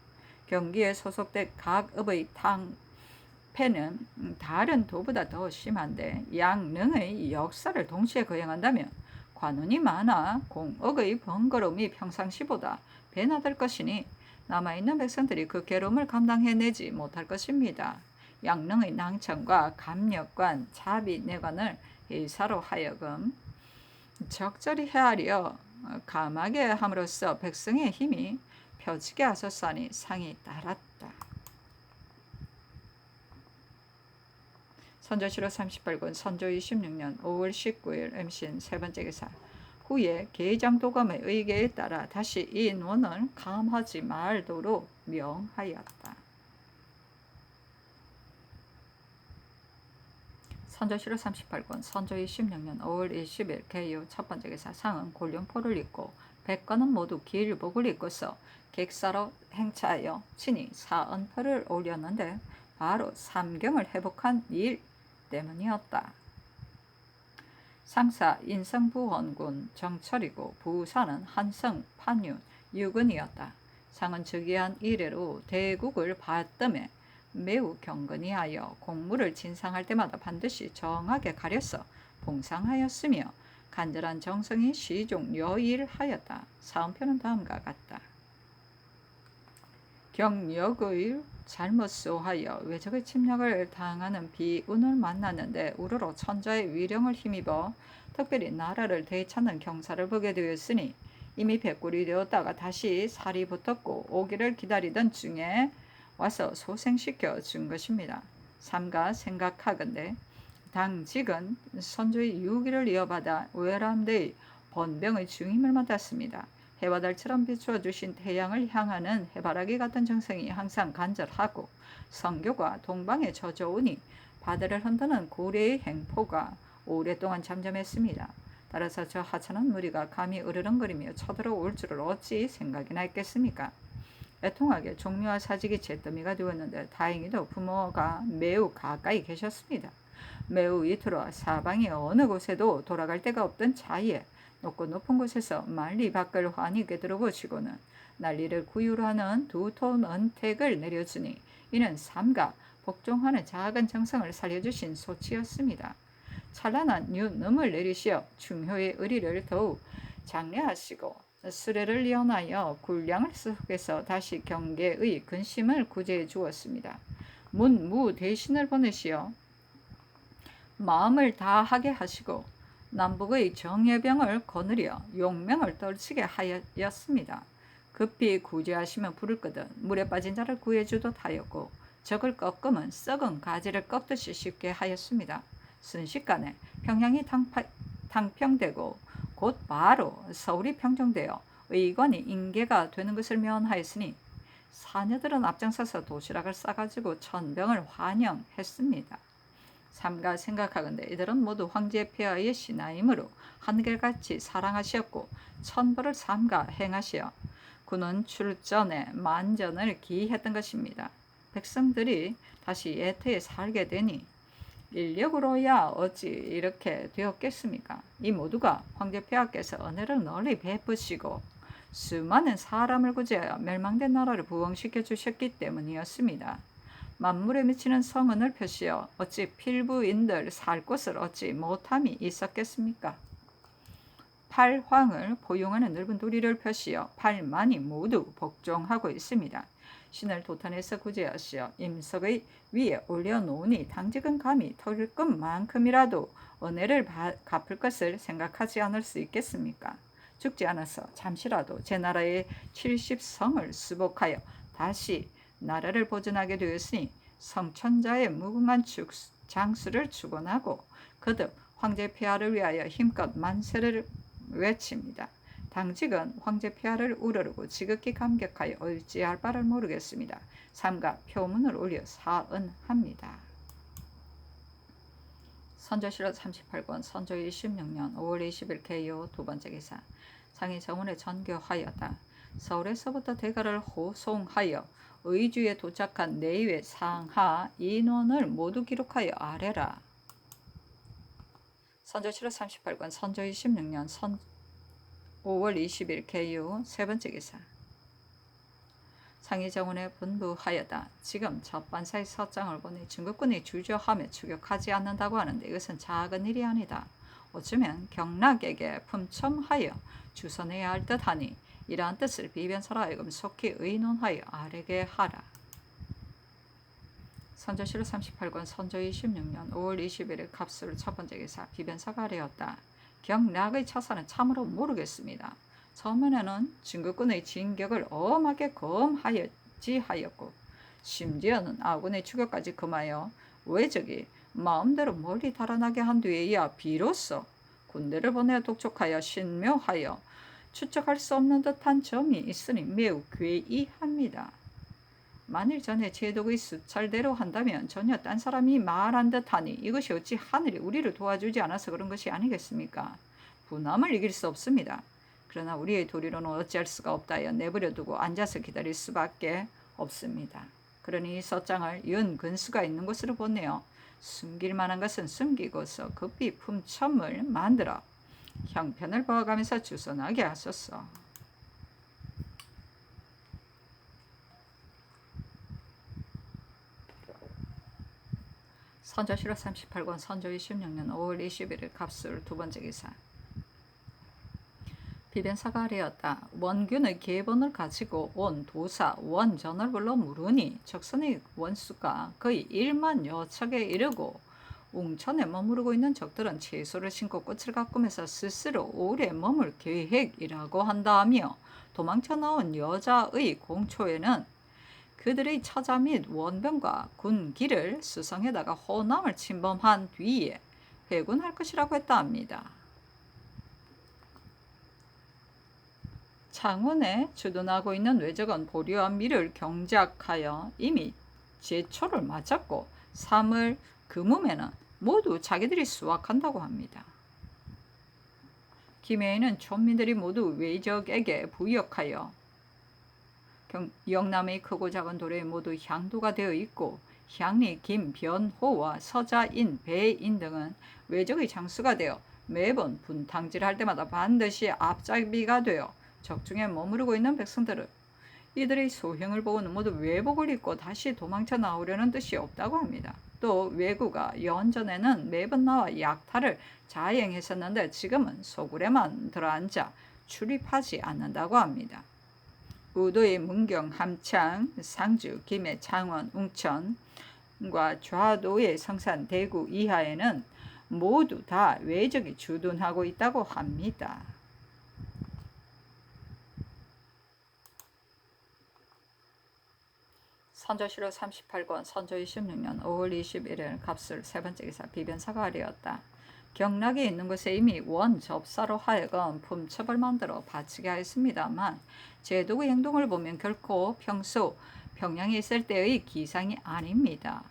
경기에 소속된 각 업의 탕패는 다른 도보다 더 심한데 양능의 역사를 동시에 거행한다면 관원이 많아 공억의 번거로움이 평상시보다 배나 될 것이니 남아있는 백성들이 그 괴로움을 감당해내지 못할 것입니다. 양릉의 낭천과 감력관, 자비내관을 의사로 하여금 적절히 헤아려 감하게 함으로써 백성의 힘이 펴지게 하셨사니 상이 따랐다. 선조실록 38권 선조 26년 5월 19일 MCN 세 번째 기사. 후에 계장도감의 의계에 따라 다시 이 논을 감하지 말도록 명하였다. 선조실록 38권 선조 26년 5월 20일 개유 첫 번째 기사. 상은 곤룡포를 입고 백관은 모두 길복을 입고서 객사로 행차하여 친히 사언표를 올렸는데 바로 삼경을 회복한 일 때문이었다. 상사 인성부원군 정철이고 부사는 한성 판윤 유근이었다. 상은 즉위한 이래로 대국을 받듬에 매우 경건히하여 공무를 진상할 때마다 반드시 정하게 가려서 봉상하였으며 간절한 정성이 시종 여일하였다. 사언표는 다음과 같다. 경역의 잘못소하여 외적의 침략을 당하는 비운을 만났는데 우르로 천자의 위령을 힘입어 특별히 나라를 되찾는 경사를 보게 되었으니 이미 백골이 되었다가 다시 살이 붙었고 오기를 기다리던 중에 와서 소생시켜 준 것입니다. 삼가 생각하건대 당직은 선조의 유기를 이어받아 외람대의 번병의 중임을 맡았습니다. 해와 달처럼 비추어 주신 태양을 향하는 해바라기 같은 정성이 항상 간절하고 성교가 동방에 젖어오니 바다를 흔드는 고래의 행포가 오랫동안 잠잠했습니다. 따라서 저 하찮은 무리가 감히 으르렁거리며 쳐들어올 줄을 어찌 생각이나 했겠습니까? 애통하게 종묘와 사직이 잿더미가 되었는데 다행히도 부모가 매우 가까이 계셨습니다. 매우 이토록 사방이 어느 곳에도 돌아갈 데가 없던 차이에 높고 높은 곳에서 만리 밖을 환히 꿰뚫어보시고는 난리를 구유하는 두터운 언택을 내려주니 이는 삼가 복종하는 작은 정성을 살려주신 소치였습니다. 찬란한 유능을 내리시어 중효의 의리를 더욱 장려하시고 수레를 이어나여 군량을 속에서 다시 경계의 근심을 구제해 주었습니다. 문무 대신을 보내시어 마음을 다하게 하시고 남북의 정예병을 거느려 용맹을 떨치게 하였습니다. 급히 구제하시면 부를 거든 물에 빠진 자를 구해주듯 하였고 적을 꺾으면 썩은 가지를 꺾듯이 쉽게 하였습니다. 순식간에 평양이 탕평되고 곧 바로 서울이 평정되어 의관이 인계가 되는 것을 면하였으니 사녀들은 앞장서서 도시락을 싸가지고 천병을 환영했습니다. 삼가 생각하건대 이들은 모두 황제 폐하의 신하이므로 한결같이 사랑하시었고 천벌을 삼가 행하시어 군은 출전에 만전을 기했던 것입니다. 백성들이 다시 예태에 살게 되니 인력으로야 어찌 이렇게 되었겠습니까? 이 모두가 황제 폐하께서 은혜를 널리 베푸시고 수많은 사람을 구제하여 멸망된 나라를 부흥시켜 주셨기 때문이었습니다. 만물에 미치는 성은을 표시어 어찌 필부인들 살 곳을 얻지 못함이 있었겠습니까? 팔황을 포용하는 넓은 도리를 표시어 팔만이 모두 복종하고 있습니다. 신을 도탄에서 구제하시어 임석의 위에 올려놓으니 당직은 감히 털 것만큼이라도 은혜를 갚을 것을 생각하지 않을 수 있겠습니까? 죽지 않아서 잠시라도 제 나라의 70성을 수복하여 다시 나라를 보존하게 되었으니 성천자의 무궁한 장수를 축원하고 거듭 황제 폐하를 위하여 힘껏 만세를 외칩니다. 당직은 황제 폐하를 우러르고 지극히 감격하여 어찌할 바를 모르겠습니다. 삼가 표문을 올려 사언합니다. 선조실록 38권 선조 26년 5월 20일 개요 두 번째 기사. 상이 정원에 전교하였다. 서울에서부터 대가를 호송하여 의주에 도착한 내외 상하 인원을 모두 기록하여 아래라. 선조실록 38권 선조 26년 5월 20일 개유 세 번째 기사. 상의정원에 분부하여다. 지금 접반사의 서장을 보니 중국군이 주저하며 추격하지 않는다고 하는데 이것은 작은 일이 아니다. 어쩌면 경락에게 품첨하여 주선해야 할 듯하니 이러한 뜻을 비변사로 하여금 속히 의논하여 아뢰게 하라. 선조실록 38권 선조 26년 5월 21일 갑술 첫 번째 기사. 비변사가 아뢰었다. 경락의 처사는 참으로 모르겠습니다. 처음에는 중국군의 진격을 엄하게 검하였고 심지어는 아군의 추격까지 금하여 왜적이 마음대로 멀리 달아나게 한 뒤에야 비로소 군대를 보내 독촉하여 신묘하여 추측할 수 없는 듯한 점이 있으니 매우 괴이합니다. 만일 전에 제독의 수찰대로 한다면 전혀 딴 사람이 말한 듯하니 이것이 어찌 하늘이 우리를 도와주지 않아서 그런 것이 아니겠습니까? 분함을 이길 수 없습니다. 그러나 우리의 도리로는 어찌할 수가 없다여 내버려 두고 앉아서 기다릴 수밖에 없습니다. 그러니 이 서장을 윤근수가 있는 곳으로 보내어 숨길 만한 것은 숨기고서 급히 품첨을 만들어 형편을 보아가면서 주선하게 하소서. 선조실록 38권 선조 26년 5월 21일 갑술 두 번째 기사. 비변사가 아뢰었다. 원균의 계본을 가지고 온 도사 원전을 불러 물으니 적선의 원수가 거의 1만 여척에 이르고 웅천에 머무르고 있는 적들은 채소를 심고 꽃을 가꾸면서 스스로 오래 머물 계획이라고 한다며 도망쳐 나온 여자의 공초에는 그들의 처자 및 원병과 군기를 수성에다가 호남을 침범한 뒤에 회군할 것이라고 했다 합니다. 창원에 주둔하고 있는 외적은 보리와 밀을 경작하여 이미 제초를 마쳤고 3월 금음에는 모두 자기들이 수확한다고 합니다. 김해에는 촌민들이 모두 외적에게 부역하여 영남의 크고 작은 도로에 모두 향도가 되어 있고 향리 김변호와 서자인 배인 등은 외적의 장수가 되어 매번 분탕질할 때마다 반드시 앞잡이가 되어 적중에 머무르고 있는 백성들은 이들의 소행을 보고는 모두 외복을 입고 다시 도망쳐 나오려는 뜻이 없다고 합니다. 또 외구가 연전에는 매번 나와 약탈을 자행했었는데 지금은 소굴에만 들어앉아 출입하지 않는다고 합니다. 우도의 문경, 함창, 상주, 김해, 창원, 웅천과 좌도의 성산, 대구 이하에는 모두 다 외적이 주둔하고 있다고 합니다. 선조실록 38권 선조 26년 5월 21일 갑술 세 번째 기사. 비변사가 아뢰었다. 경락에 있는 곳에 이미 원 접사로 하여금 품첩을 만들어 바치게 하였습니다만 제독의 행동을 보면 결코 평소 평양에 있을 때의 기상이 아닙니다.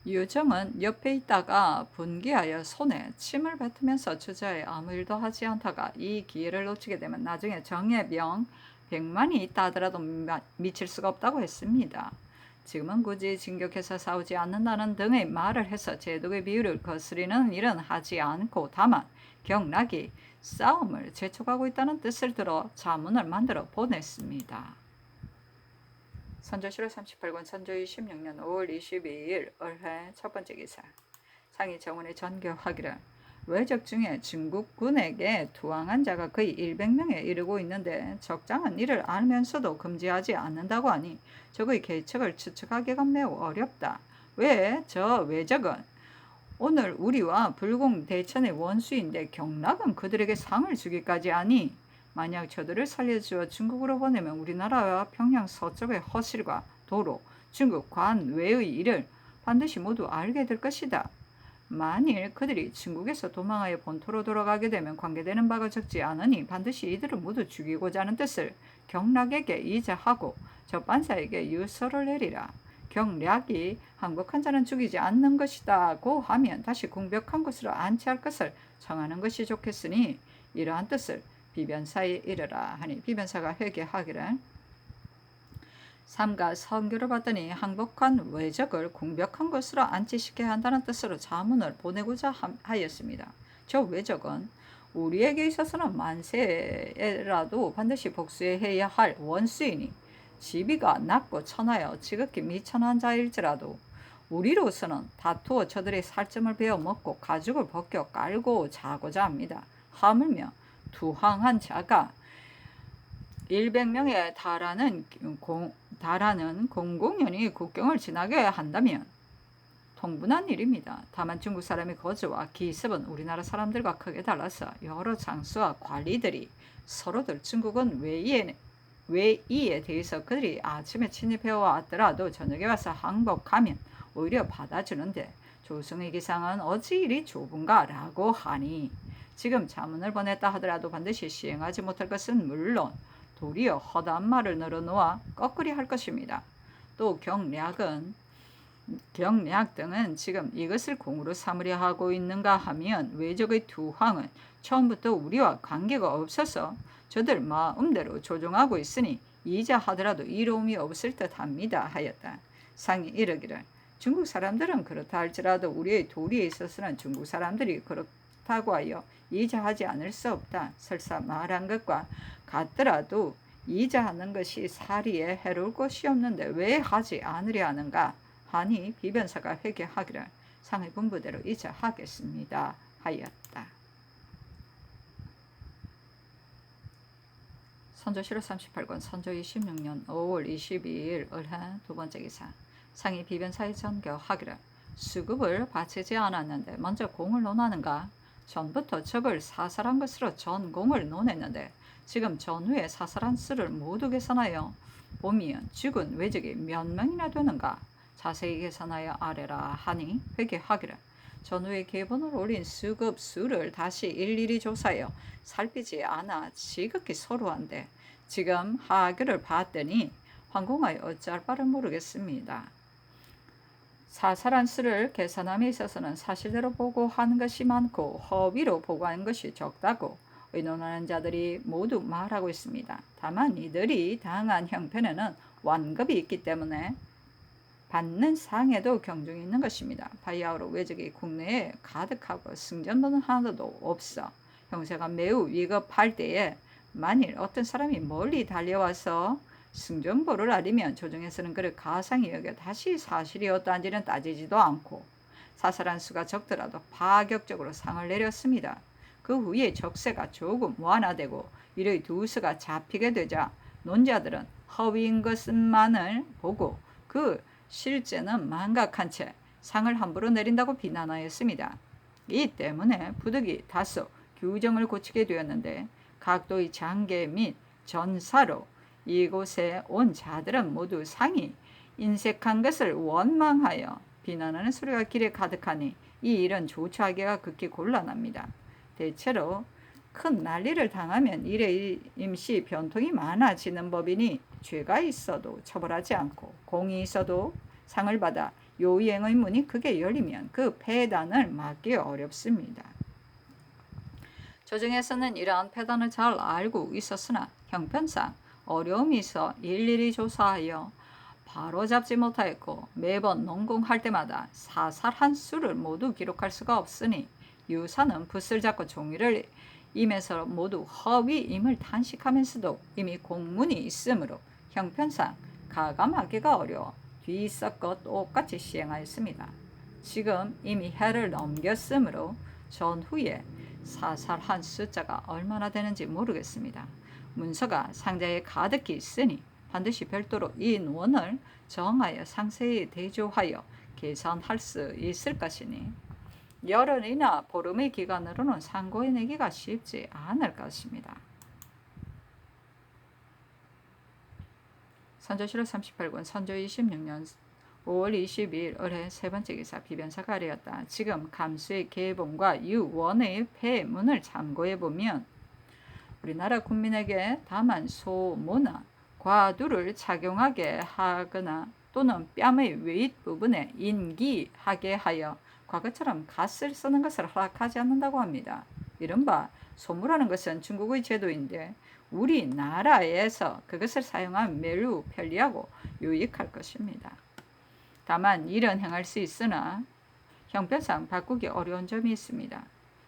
유정은 옆에 있다가 분개하여 손에 침을 뱉으면서 주저해 아무 일도 하지 않다가 이 기회를 놓치게 되면 나중에 정예병 100만이 있다 하더라도 미칠 수가 없다고 했습니다. 지금은 굳이 진격해서 싸우지 않는다는 등의 말을 해서 제독의 비유를 거스리는 일은 하지 않고 다만 경락이 싸움을 재촉하고 있다는 뜻을 들어 자문을 만들어 보냈습니다. 선조실록 38권 선조 26년 5월 22일 을해 첫 번째 기사. 상이 정원에 전교하기를 외적 중에 중국군에게 투항한 자가 거의 100명에 이르고 있는데 적장은 이를 알면서도 금지하지 않는다고 하니 적의 계책을 추측하기가 매우 어렵다. 왜 저 외적은 오늘 우리와 불공 대천의 원수인데 경락은 그들에게 상을 주기까지 하니 만약 저들을 살려주어 중국으로 보내면 우리나라와 평양 서쪽의 허실과 도로, 중국 관외의 일을 반드시 모두 알게 될 것이다. 만일 그들이 중국에서 도망하여 본토로 돌아가게 되면 관계되는 바가 적지 않으니 반드시 이들을 모두 죽이고자 하는 뜻을 경락에게 이자하고 적반사에게 유서를 내리라. 경락이 항복한 자는 죽이지 않는 것이다고 하면 다시 공벽한 곳으로 안치할 것을 청하는 것이 좋겠으니 이러한 뜻을 비변사에 이르라 하니 비변사가 회개하기를 삼가 선교를 받더니 항복한 외적을 공벽한 곳으로 안치시켜야 한다는 뜻으로 자문을 보내고자 하였습니다. 저 외적은 우리에게 있어서는 만세라도 반드시 복수해야 할 원수이니 지비가 낮고 천하여 지극히 미천한 자일지라도 우리로서는 다투어 저들의 살점을 베어 먹고 가죽을 벗겨 깔고 자고자 합니다. 하물며 투항한 자가 100명에 달하는 공공연히 국경을 지나게 한다면 통분한 일입니다. 다만 중국 사람의 거주와 기습은 우리나라 사람들과 크게 달라서 여러 장수와 관리들이 서로들 중국은 외이에 대해서 그들이 아침에 침입해 왔더라도 저녁에 와서 항복하면 오히려 받아주는데 조승의 기상은 어찌 이리 좁은가 라고 하니 지금 자문을 보냈다 하더라도 반드시 시행하지 못할 것은 물론 도리어 허다한 말을 늘어놓아 꺾으리 할 것입니다. 또 경략 등은 지금 이것을 공으로 삼으려 하고 있는가 하면 외적의 투항은 처음부터 우리와 관계가 없어서 저들 마음대로 조종하고 있으니 이자 하더라도 이로움이 없을 듯합니다 하였다. 상이 이르기를 중국 사람들은 그렇다 할지라도 우리의 도리에 있어서는 중국 사람들이 그렇다고 하여 이자하지 않을 수 없다. 설사 말한 것과 같더라도 이자하는 것이 사리에 해로울 것이 없는데 왜 하지 않으려 하는가 하니 비변사가 회개하기를 상의 분부대로 이자하겠습니다 하였다. 선조 7월 38권 선조 26년 5월 22일 을해 두 번째 기사 상이 비변사에 전교하기를 수급을 바치지 않았는데 먼저 공을 논하는가? 전부터 적을 사살한 것으로 전공을 논했는데 지금 전후에 사살한 수를 모두 계산하여 보면 죽은 외적이 몇 명이나 되는가? 자세히 계산하여 아래라 하니 회개하기를 전후에 계본을 올린 수급 수를 다시 일일이 조사하여 살피지 않아 지극히 소로한데 지금 하교를 봤더니 황공하여 어찌할 바를 모르겠습니다. 사살한 수를 계산함에 있어서는 사실대로 보고하는 것이 많고 허위로 보고하는 것이 적다고 의논하는 자들이 모두 말하고 있습니다. 다만 이들이 당한 형편에는 완급이 있기 때문에 받는 상에도 경중이 있는 것입니다. 바야흐로 외적이 국내에 가득하고 승전보는 하나도 없어 형세가 매우 위급할 때에 만일 어떤 사람이 멀리 달려와서 승전보를 알리면 조정에서는 그를 가상히 여겨 다시 사실이 어떠한지는 따지지도 않고 사살한 수가 적더라도 파격적으로 상을 내렸습니다. 그 후에 적세가 조금 완화되고 이의 두 수가 잡히게 되자 논자들은 허위인 것만을 보고 그 실제는 망각한 채 상을 함부로 내린다고 비난하였습니다. 이 때문에 부득이 다소 규정을 고치게 되었는데 각도의 장계 및 전사로 이곳에 온 자들은 모두 상이 인색한 것을 원망하여 비난하는 소리가 길에 가득하니 이 일은 조처하기가 극히 곤란합니다. 대체로 큰 난리를 당하면 일에 임시 변통이 많아지는 법이니 죄가 있어도 처벌하지 않고 공이 있어도 상을 받아 요이행의 문이 크게 열리면 그 폐단을 막기 어렵습니다. 조정에서는 이러한 폐단을 잘 알고 있었으나 형편상 어려움이 있어 일일이 조사하여 바로잡지 못하였고 매번 논공할 때마다 사살한 수를 모두 기록할 수가 없으니 유사는 붓을 잡고 종이를 임해서 모두 허위임을 탄식하면서도 이미 공문이 있으므로 형편상 가감하기가 어려워 뒤섞어 똑같이 시행하였습니다. 지금 이미 해를 넘겼으므로 전후에 사살한 숫자가 얼마나 되는지 모르겠습니다. 문서가 상자에 가득히 있으니 반드시 별도로 이 논을 정하여 상세히 대조하여 계산할 수 있을 것이니 열흘이나 보름의 기간으로는 상고해내기가 쉽지 않을 것입니다. 선조 7월 38권 선조 26년 5월 22일 을해 세 번째 기사 비변사가 아래였다. 지금 감수의 계봉과 유원의 폐문을 참고해보면 우리나라 국민에게 다만 소모나 과두를 착용하게 하거나 또는 뺨의 윗부분에 인기하게 하여 과거처럼 갓을 쓰는 것을 허락하지 않는다고 합니다. 이른바 소무라는 것은 중국의 제도인데 우리나라에서 그것을 사용하면 매우 편리하고 유익할 것입니다. 다만 이런 행할 수 있으나 형편상 바꾸기 어려운 점이 있습니다.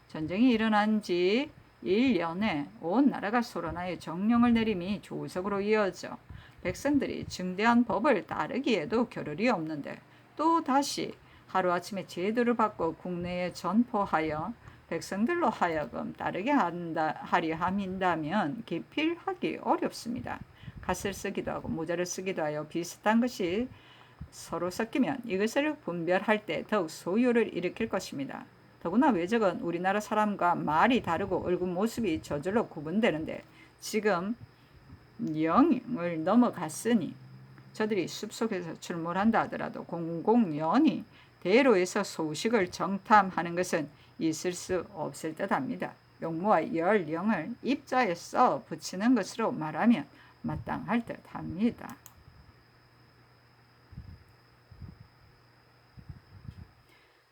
전쟁이 일어난 지 1년에 온 나라가 소련하여 정령을 내림이 조석으로 이어져 백성들이 증대한 법을 따르기에도 겨를이 없는데 또 다시 하루아침에 제도를 바꿔 국내에 전포하여 백성들로 하여금 따르게 하려 함인다면 기필하기 어렵습니다. 갓을 쓰기도 하고 모자를 쓰기도 하여 비슷한 것이 서로 섞이면 이것을 분별할 때 더욱 소요를 일으킬 것입니다. 더구나 외적은 우리나라 사람과 말이 다르고 얼굴 모습이 저절로 구분되는데 지금 영을 넘어갔으니 저들이 숲속에서 출몰한다 하더라도 공공연히 대로에서 소식을 정탐하는 것은 있을 수 없을 듯합니다. 용모와 열령을 입자에 써 붙이는 것으로 말하면 마땅할 듯합니다.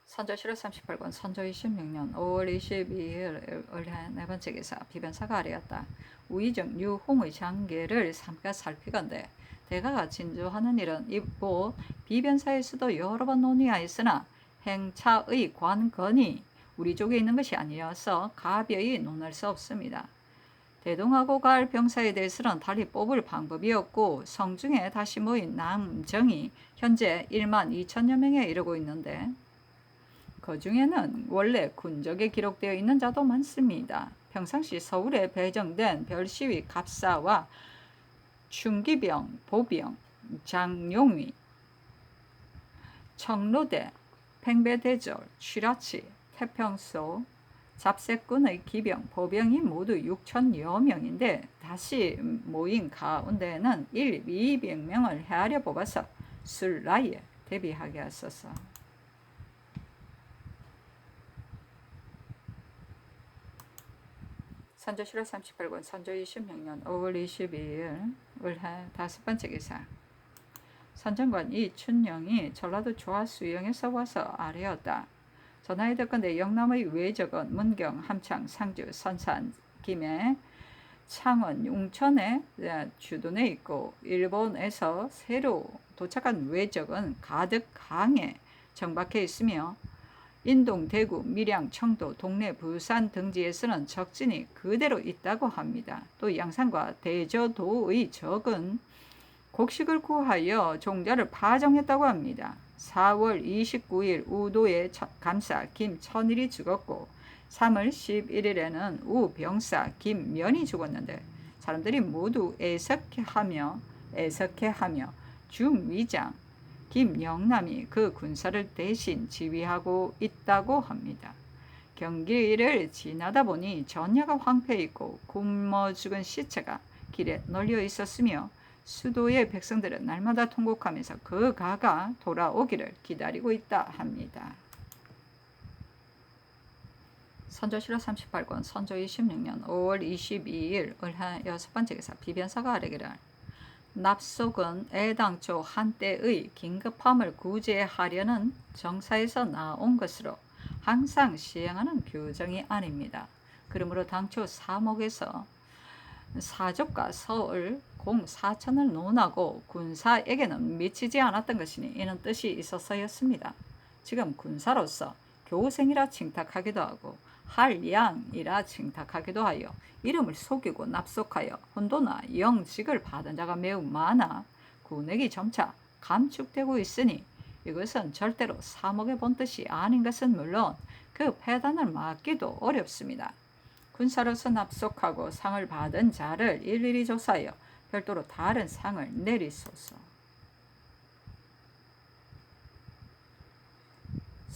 선조 7월 38권 선조 26년 5월 22일 을해 네 번째 기사 비변사가 아래였다. 우의정 유홍의 장계를 삼가 살피건대 대가가 진주하는 일은 있고 비변사에서도 여러 번 논의하였으나 행차의 관건이 우리 쪽에 있는 것이 아니어서 가벼이 논할 수 없습니다. 대동하고 갈 병사에 대해서는 달리 뽑을 방법이 없고 성중에 다시 모인 남정이 현재 1만 2천여 명에 이르고 있는데 그 중에는 원래 군적에 기록되어 있는 자도 많습니다. 평상시 서울에 배정된 별시위 갑사와 충기병, 보병, 장용위, 청로대, 팽배대절, 취라치, 태평소, 잡새꾼의 기병, 보병이 모두 6천여 명인데 다시 모인 가운데에는 200명을 헤아려 뽑아서 술라에 대비하게 하소서. 선조 7월 38권 선조 26년 5월 22일 을해 다섯 번째 기사 선정관 이춘영이 전라도 조화수영에서 와서 아뢰었다. 전하에 듣건대 영남의 외적은 문경, 함창, 상주, 선산, 김해, 창원, 웅천에 주둔해 있고 일본에서 새로 도착한 외적은 가득 강에 정박해 있으며 인동, 대구, 밀양, 청도, 동래, 부산 등지에서는 적진이 그대로 있다고 합니다. 또 양산과 대저도의 적은 곡식을 구하여 종자를 파종했다고 합니다. 4월 29일 우도의 감사 김천일이 죽었고 3월 11일에는 우병사 김면이 죽었는데 사람들이 모두 애석해하며 중위장 김영남이 그 군사를 대신 지휘하고 있다고 합니다. 경기를 지나다 보니 전야가 황폐해 있고 굶어 죽은 시체가 길에 널려 있었으며 수도의 백성들은 날마다 통곡하면서 그 가가 돌아오기를 기다리고 있다 합니다. 선조 7월 38권 선조 26년 5월 22일 을해 여섯 번째 기사 비변사가 아뢰기를 납속은 애당초 한때의 긴급함을 구제하려는 정사에서 나온 것으로 항상 시행하는 규정이 아닙니다. 그러므로 당초 사목에서 사족과 서울 공 4천을 논하고 군사에게는 미치지 않았던 것이니 이는 뜻이 있어서였습니다. 지금 군사로서 교생이라 칭탁하기도 하고 한량이라 칭탁하기도 하여 이름을 속이고 납속하여 혼도나 영직을 받은 자가 매우 많아 군액이 점차 감축되고 있으니 이것은 절대로 사목의 본뜻이 아닌 것은 물론 그 폐단을 막기도 어렵습니다. 군사로서 납속하고 상을 받은 자를 일일이 조사하여 별도로 다른 상을 내리소서.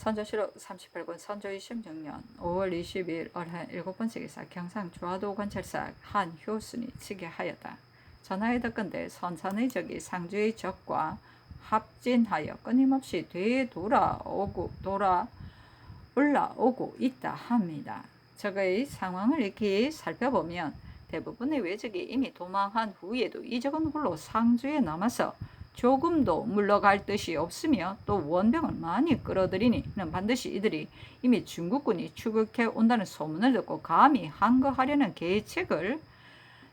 선조 7월 38권 선조 26년 5월 22일 올해 일곱 번째 기사 경상 조화도 관찰사 한효순이 치게하였다. 전하에 듣건대 선산의 적이 상주의 적과 합진하여 끊임없이 올라오고 있다 합니다. 적의 상황을 이렇게 살펴보면 대부분의 외적이 이미 도망한 후에도 이 적은 홀로 상주에 남아서 조금도 물러갈 뜻이 없으며 또 원병을 많이 끌어들이니는 반드시 이들이 이미 중국군이 추격해 온다는 소문을 듣고 감히 항거하려는 계책을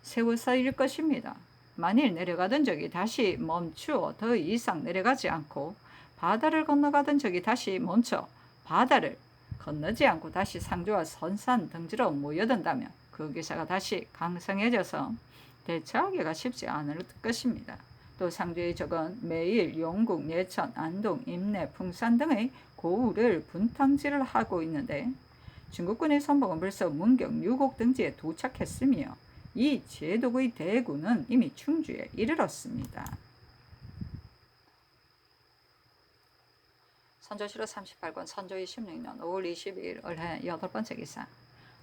세워서일 것입니다. 만일 내려가던 적이 다시 멈추어 더 이상 내려가지 않고 바다를 건너가던 적이 다시 멈춰 바다를 건너지 않고 다시 상주와 선산 등지로 모여든다면 그 기사가 다시 강성해져서 대처하기가 쉽지 않을 것입니다. 또 상주의 적은 매일 영국, 예천, 안동, 임내, 풍산 등의 고을을 분탕질을 하고 있는데 중국군의 선봉은 벌써 문경, 유곡 등지에 도착했으며 이 제독의 대군은 이미 충주에 이르렀습니다. 선조실록 38권 선조 26년 5월 22일 을해 8번째 기사.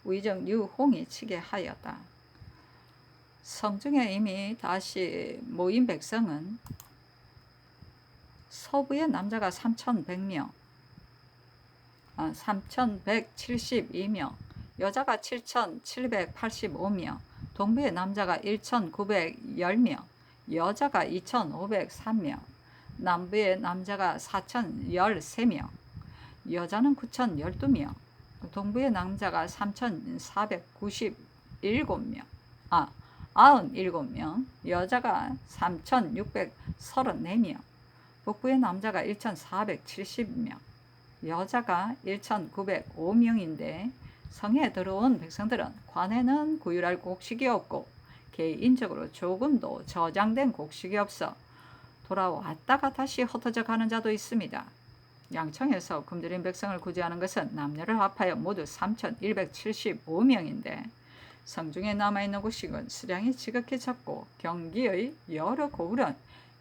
위정 유홍이 치게 하였다. 성중에 이미 다시 모인 백성은 서부의 남자가 3,100명, 3,172명, 여자가 7,785명, 동부의 남자가 1,910명, 여자가 2,503명, 남부의 남자가 4,013명, 여자는 9,012명, 동부의 남자가 3,497명, 97명, 여자가 3,634명, 북부의 남자가 1,470명, 여자가 1,905명인데 성에 들어온 백성들은 관에는 구휼할 곡식이 없고 개인적으로 조금도 저장된 곡식이 없어 돌아왔다가 다시 흩어져 가는 자도 있습니다. 양청에서 굶주린 백성을 구제하는 것은 남녀를 합하여 모두 3,175명인데 성중에 남아있는 곡식은 수량이 지극히 적고 경기의 여러 고을은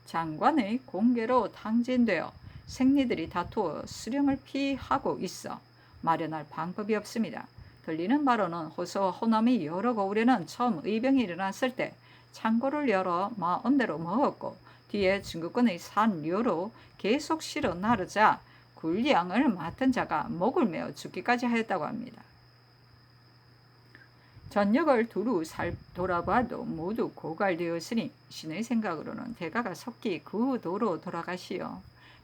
장관의 공개로 탕진되어 생리들이 다투어 수령을 피하고 있어 마련할 방법이 없습니다. 들리는 바로는 호서와 호남의 여러 고을에는 처음 의병이 일어났을 때 창고를 열어 마음대로 먹었고 뒤에 중국군의 산류로 계속 실어 나르자 군량을 맡은 자가 목을 메어 죽기까지 하였다고 합니다. 전역을 두루 돌아봐도 모두 고갈되었으니 신의 생각으로는 대가가 속히 그 도로 돌아가시어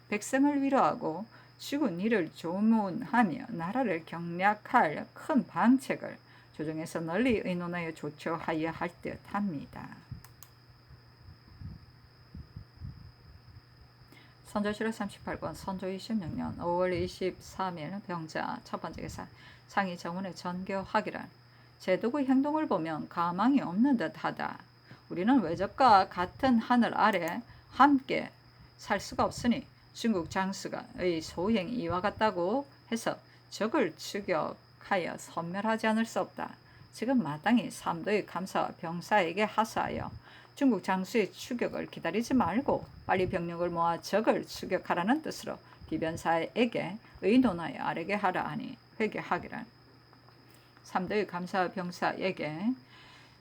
백성을 위로하고 죽은 이를 조문하며 나라를 경략할 큰 방책을 조정해서 널리 의논하여 조처하여야 할 듯합니다. 선조실록 38권 선조 26년 5월 23일 병자 첫번째 기사. 상이 정원에 전교하기를 제독의 행동을 보면 가망이 없는 듯하다. 우리는 외적과 같은 하늘 아래 함께 살 수가 없으니 중국 장수의 소행이 이와 같다고 해서 적을 추격하여 섬멸하지 않을 수 없다. 지금 마땅히 삼도의 감사와 병사에게 하사하여 중국 장수의 추격을 기다리지 말고 빨리 병력을 모아 적을 추격하라는 뜻으로 비변사에게 의논하여 아뢰게 하라 하니 회개하기를. 삼도의 감사와 병사에게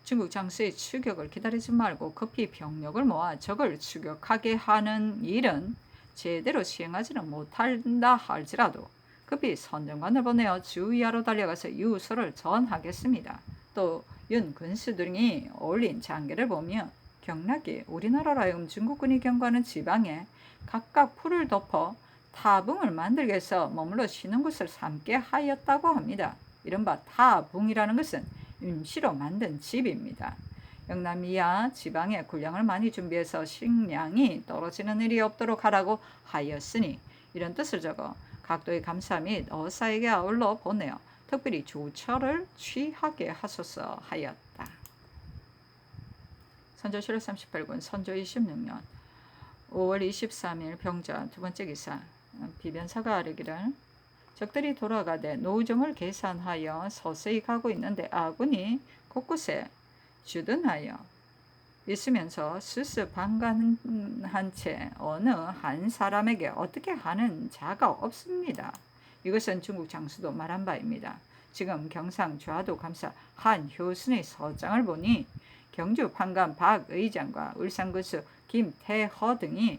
중국 장수의 추격을 기다리지 말고 급히 병력을 모아 적을 추격하게 하는 일은 제대로 시행하지는 못한다 할지라도 급히 선정관을 보내어 주위하러 달려가서 유서를 전하겠습니다. 또 윤 군수 등이 올린 장계를 보면 경락이 우리나라로 하여금 중국군이 경고하는 지방에 각각 풀을 덮어 타붕을 만들게 해서 머물러 쉬는 곳을 삼게 하였다고 합니다. 이른바 타붕이라는 것은 임시로 만든 집입니다. 영남 이하 지방에 군량을 많이 준비해서 식량이 떨어지는 일이 없도록 하라고 하였으니 이런 뜻을 적어 각도의 감사 및 어사에게 아울러 보내어 특별히 조처를 취하게 하소서 하였다. 선조실록 38권 선조 26년 5월 23일 병자 두번째 기사. 비변사가 아뢰기를 적들이 돌아가되 노정을 계산하여 서서히 가고 있는데 아군이 곳곳에 주둔하여 있으면서 스스 방관한 채 어느 한 사람에게 어떻게 하는 자가 없습니다. 이것은 중국 장수도 말한 바입니다. 지금 경상 좌도 감사 한효순의 서장을 보니 경주 판관 박 의장과 울산 군수 김태허 등이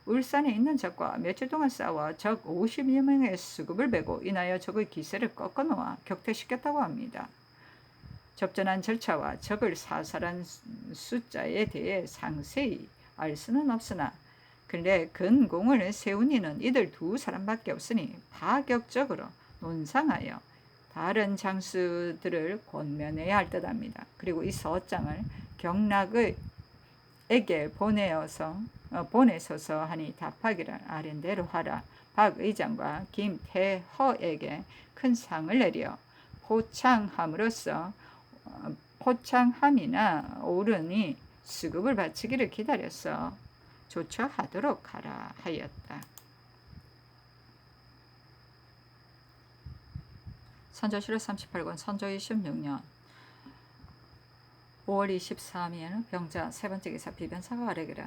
울산에 있는 적과 며칠 동안 싸워 적 50여 명의 수급을 베고 인하여 적의 기세를 꺾어놓아 격퇴시켰다고 합니다. 접전한 절차와 적을 사살한 숫자에 대해 상세히 알 수는 없으나 근데 근공을 세운 이는 이들 두 사람밖에 없으니 파격적으로 논상하여 다른 장수들을 권면해야 할 듯합니다. 그리고 이 서장을 경락에게 보내소서 하니 답하기를 아랜대로 하라. 박 의장과 김태허에게 큰 상을 내려 포창함이나 오르니 수급을 바치기를 기다렸어 조처하도록 하라 하였다. 선조실록 38권 선조 26년 5월 23일 병자 세 번째 기사 비변사가 아뢰기를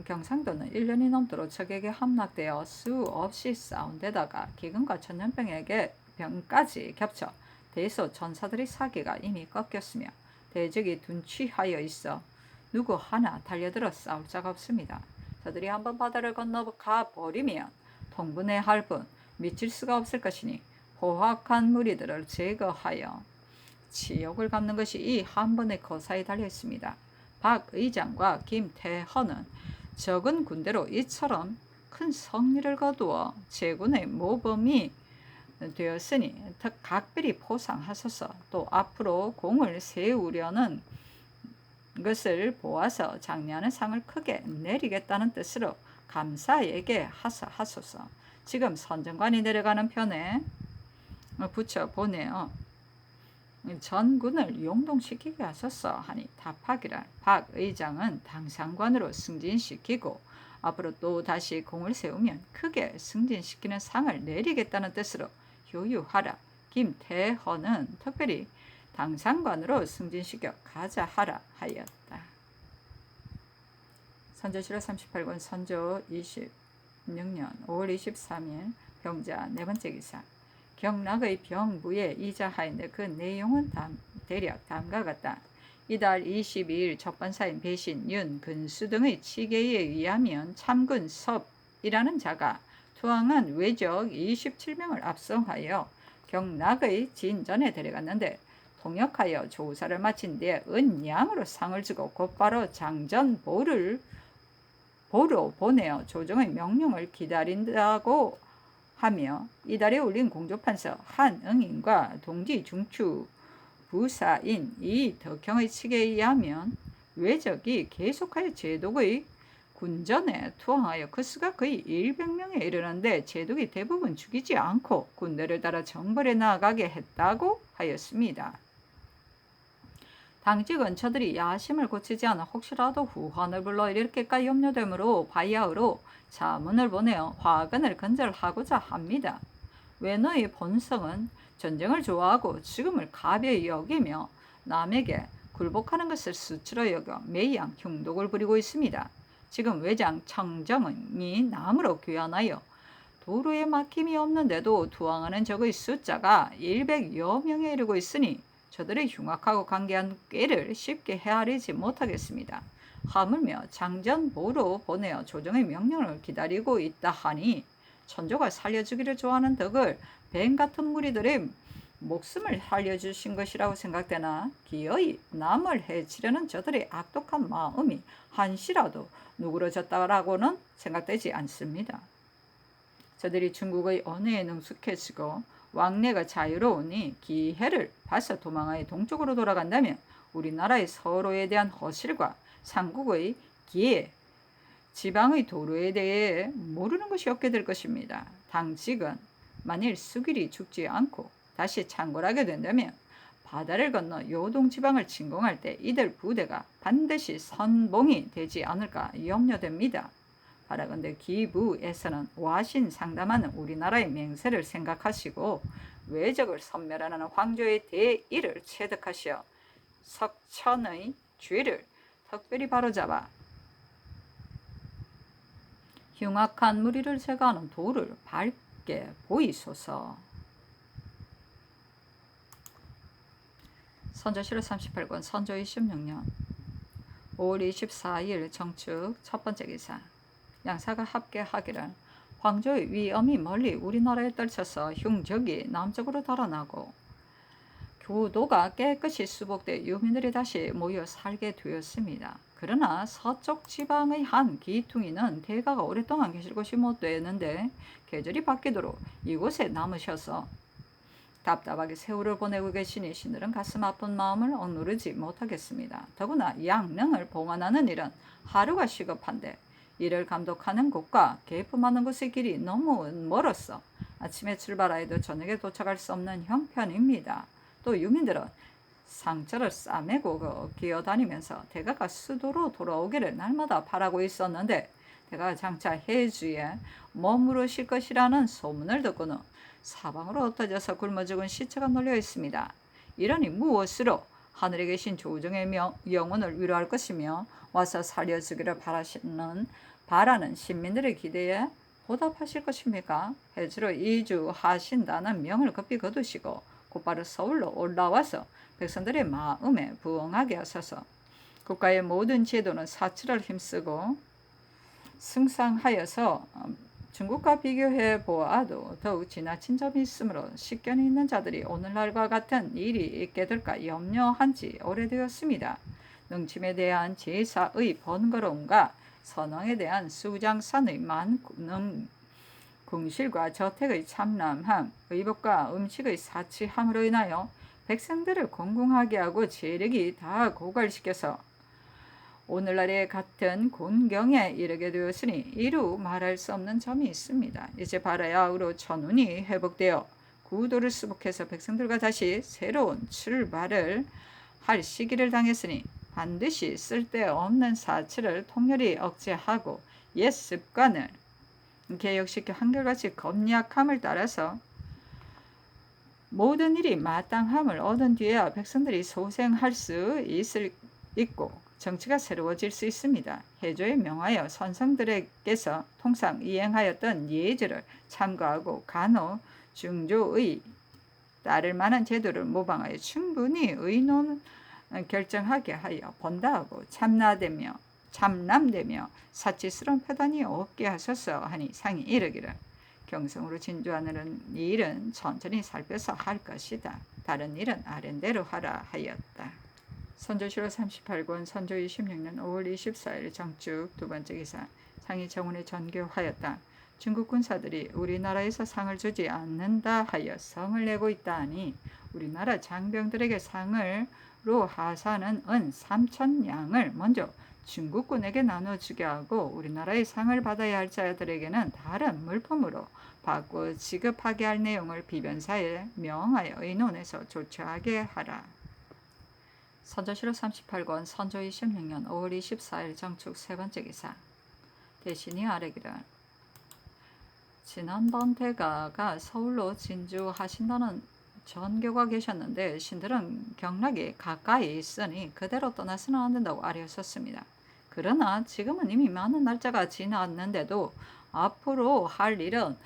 경상도는 1년이 넘도록 적에게 함락되어 수없이 싸운 데다가 기근과 전염병까지 겹쳐 대소 전사들의 사기가 이미 꺾였으며 대적이 둔취하여 있어 누구 하나 달려들어 싸울 자가 없습니다. 저들이 한번 바다를 건너가 버리면 통분해할 뿐 미칠 수가 없을 것이니 포악한 무리들을 제거하여 치욕을 갚는 것이 이 한 번의 거사에 달려 있습니다. 박 의장과 김태헌은 적은 군대로 이처럼 큰 승리를 거두어 제군의 모범이 되었으니 각별히 포상하소서. 또 앞으로 공을 세우려는 것을 보아서 장려하는 상을 크게 내리겠다는 뜻으로 감사에게 하소서. 지금 선정관이 내려가는 편에 붙여 보내어 전군을 용동시키게 하소서 하니 답하기를 박 의장은 당상관으로 승진시키고 앞으로 또 다시 공을 세우면 크게 승진시키는 상을 내리겠다는 뜻으로 효유하라. 김태헌은 특별히 당상관으로 승진시켜 가자 하라 하였다. 선조실록 38권 선조 26년 5월 23일 병자 네 번째 기사 경락의 병부에 이자하인데 그 내용은 대략 다음과 같다. 이달 22일 적반사인 배신, 윤, 근수 등의 치계에 의하면 참군 섭이라는 자가 투항한 외적 27명을 압송하여 경락의 진전에 데려갔는데 통역하여 조사를 마친 뒤에 은양으로 상을 주고 곧바로 장전 보로 보내어 조정의 명령을 기다린다고 하며 이달에 올린 공조판서 한응인과 동지 중추 부사인 이 덕형의 측에 의하면 외적이 계속하여 제독의 군전에 투항하여 그 수가 거의 100명에 이르는데 제독이 대부분 죽이지 않고 군대를 따라 정벌에 나아가게 했다고 하였습니다. 당직은 저들이 야심을 고치지 않아 혹시라도 후환을 불러 이렇게까지 염려되므로 바야흐로 자문을 보내어 화근을 건절하고자 합니다. 외노의 본성은 전쟁을 좋아하고 죽음을 가벼이 여기며 남에게 굴복하는 것을 수치로 여겨 매양 흉독을 부리고 있습니다. 지금 외장 청정이 남으로 귀환하여 도로에 막힘이 없는데도 투항하는 적의 숫자가 100여 명에 이르고 있으니 저들의 흉악하고 강개한 꾀를 쉽게 헤아리지 못하겠습니다. 하물며 장전보로 보내어 조정의 명령을 기다리고 있다 하니 천조가 살려주기를 좋아하는 덕을 뱀 같은 무리들의 목숨을 살려주신 것이라고 생각되나 기어이 남을 해치려는 저들의 악독한 마음이 한시라도 누그러졌다라고는 생각되지 않습니다. 저들이 중국의 언어에 능숙해지고 왕래가 자유로우니 기회를 봐서 도망하여 동쪽으로 돌아간다면 우리나라의 서로에 대한 허실과 삼국의 기회, 지방의 도로에 대해 모르는 것이 없게 될 것입니다. 당직은 만일 수길이 죽지 않고 다시 창궐하게 된다면 바다를 건너 요동 지방을 침공할 때 이들 부대가 반드시 선봉이 되지 않을까 염려됩니다. 바라건대 기부에서는 와신 상담하는 우리나라의 맹세를 생각하시고 외적을 섬멸하는 황조의 대의를 체득하시어 석천의 죄를 특별히 바로잡아 흉악한 무리를 제거하는 도를 밝게 보이소서. 선조실록 38권 선조 26년 5월 24일 정축 첫 번째 기사 양사가 합계하기를 황조의 위엄이 멀리 우리나라에 떨쳐서 흉적이 남쪽으로 달아나고 교도가 깨끗이 수복돼 유민들이 다시 모여 살게 되었습니다. 그러나 서쪽 지방의 한 기퉁이는 대가가 오랫동안 계실 것이 못 되는데 계절이 바뀌도록 이곳에 남으셔서 답답하게 세월을 보내고 계시니 신들은 가슴 아픈 마음을 억누르지 못하겠습니다. 더구나 양릉을 봉안하는 일은 하루가 시급한데 이를 감독하는 곳과 계품하는 곳의 길이 너무 멀었어 아침에 출발하여도 저녁에 도착할 수 없는 형편입니다. 또 유민들은 상처를 싸매고 기어다니면서 대가가 수도로 돌아오기를 날마다 바라고 있었는데 대가가 장차 해주에 머무르실 것이라는 소문을 듣고는 사방으로 흩어져서 굶어 죽은 시체가 널려 있습니다. 이러니 무엇으로 하늘에 계신 조정의 영혼을 위로할 것이며 와서 살려주기를 바라는 신민들의 기대에 보답하실 것입니까? 해주로 이주하신다는 명을 급히 거두시고 곧바로 서울로 올라와서 백성들의 마음에 부응하게 하소서. 국가의 모든 제도는 사치를 힘쓰고 승상하여서 중국과 비교해 보아도 더욱 지나친 점이 있으므로 식견이 있는 자들이 오늘날과 같은 일이 있게 될까 염려한 지 오래되었습니다. 능침에 대한 제사의 번거로움과 선왕에 대한 수장산의 많은 궁실과 저택의 참람함, 의복과 음식의 사치함으로 인하여 백성들을 공공하게 하고 재력이 다 고갈시켜서 오늘날의 같은 곤경에 이르게 되었으니 이루 말할 수 없는 점이 있습니다. 이제 바라야으로 천운이 회복되어 구도를 수복해서 백성들과 다시 새로운 출발을 할 시기를 당했으니 반드시 쓸데없는 사치를 통렬히 억제하고 옛 습관을 개혁시켜 한결같이 검약함을 따라서 모든 일이 마땅함을 얻은 뒤에야 백성들이 소생할 수 있고 정치가 새로워질 수 있습니다. 해조에 명하여 선성들에게서 통상 이행하였던 예제를 참고하고 간호 중조의 따를 만한 제도를 모방하여 충분히 의논 결정하게 하여 번다하고 참남되며 사치스러운 표단이 없게 하소서 하니 상이 이르기를 경성으로 진주하는 일은 천천히 살펴서 할 것이다. 다른 일은 아랜대로 하라 하였다. 선조실록 38권 선조 26년 5월 24일 정축 두 번째 기사 상이 정원에 전교하였다. 중국 군사들이 우리나라에서 상을 주지 않는다 하여 성을 내고 있다 하니 우리나라 장병들에게 상을로 하사는 은 3,000냥을 먼저 중국군에게 나눠주게 하고 우리나라의 상을 받아야 할 자들에게는 다른 물품으로 바꿔 지급하게 할 내용을 비변사에 명하여 의논해서 조처하게 하라. 선조실록 38권 선조 26년 5월 24일 정축 세 번째 기사 대신이 아뢰기를 지난번 대가가 서울로 진주하신다는 전교가 계셨는데 신들은 경락이 가까이 있으니 그대로 떠나서는 안 된다고 아뢰었습니다. 그러나 지금은 이미 많은 날짜가 지났는데도 앞으로 할 일은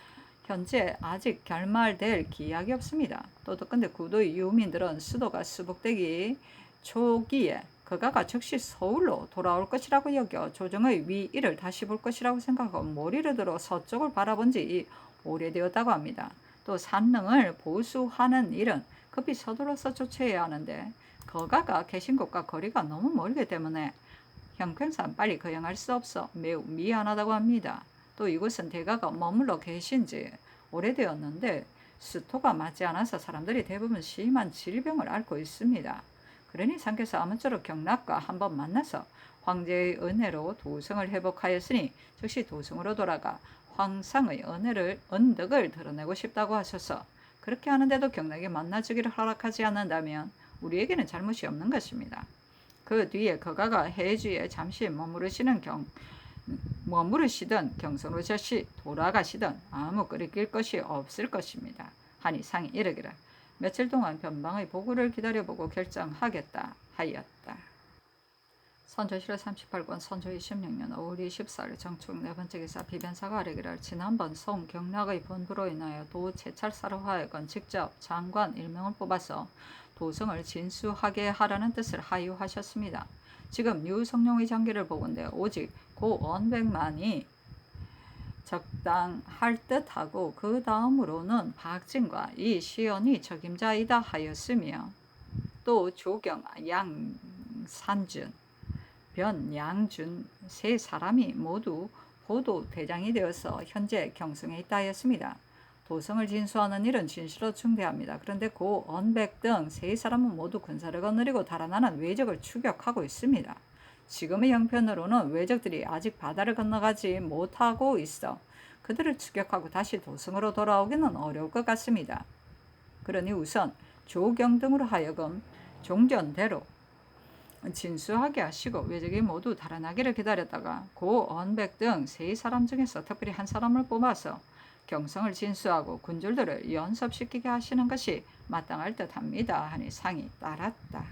현재 아직 결말될 기약이 없습니다. 또 근데 구도의 유민들은 수도가 수복되기 초기에 그가가 즉시 서울로 돌아올 것이라고 여겨 조정의 위일을 다시 볼 것이라고 생각하고 머리를 들어 서쪽을 바라본 지 오래되었다고 합니다. 또 산릉을 보수하는 일은 급히 서둘러서 조치해야 하는데 거가가 계신 곳과 거리가 너무 멀기 때문에 형평상 빨리 거행할 수 없어 매우 미안하다고 합니다. 또 이곳은 대가가 머물러 계신 지 오래되었는데 수토가 맞지 않아서 사람들이 대부분 심한 질병을 앓고 있습니다. 그러니 상께서 아무쪼록 경락과 한번 만나서 황제의 은혜로 도성을 회복하였으니 즉시 도성으로 돌아가 황상의 은덕을 드러내고 싶다고 하셔서 그렇게 하는데도 경락이 만나주기를 허락하지 않는다면 우리에게는 잘못이 없는 것입니다. 그 뒤에 거가가 해주에 잠시 머무르시든 경성으로 즉시 돌아가시든 아무 끓일 것이 없을 것입니다. 하니 상이 이르기를 며칠 동안 변방의 보고를 기다려보고 결정하겠다 하였다. 선조실록 38권 선조 26년 5월 24일 정축 네 번째 기사 비변사가 아뢰기를 지난번 송 경락의 번부로 인하여 도 채찰사로 하여금 직접 장관 1명을 뽑아서 도성을 진수하게 하라는 뜻을 하유하셨습니다. 지금 유성룡의 장기를 보건대 오직 고 언백만이 적당할 듯하고 그 다음으로는 박진과 이 시연이 적임자이다 하였으며 또 조경, 양산준, 변, 양, 준 세 사람이 모두 고도 대장이 되어서 현재 경성에 있다 하였습니다. 도성을 진수하는 일은 진시로 중대합니다. 그런데 고, 언백 등 세 사람은 모두 군사를 거느리고 달아나는 외적을 추격하고 있습니다. 지금의 형편으로는 외적들이 아직 바다를 건너가지 못하고 있어 그들을 추격하고 다시 도성으로 돌아오기는 어려울 것 같습니다. 그러니 우선 조경등으로 하여금 종전대로 진수하게 하시고 외적이 모두 달아나기를 기다렸다가 고, 언백 등 세 사람 중에서 특별히 한 사람을 뽑아서 경성을 진수하고 군졸들을 연습시키게 하시는 것이 마땅할 듯합니다 하니 상이 따랐다.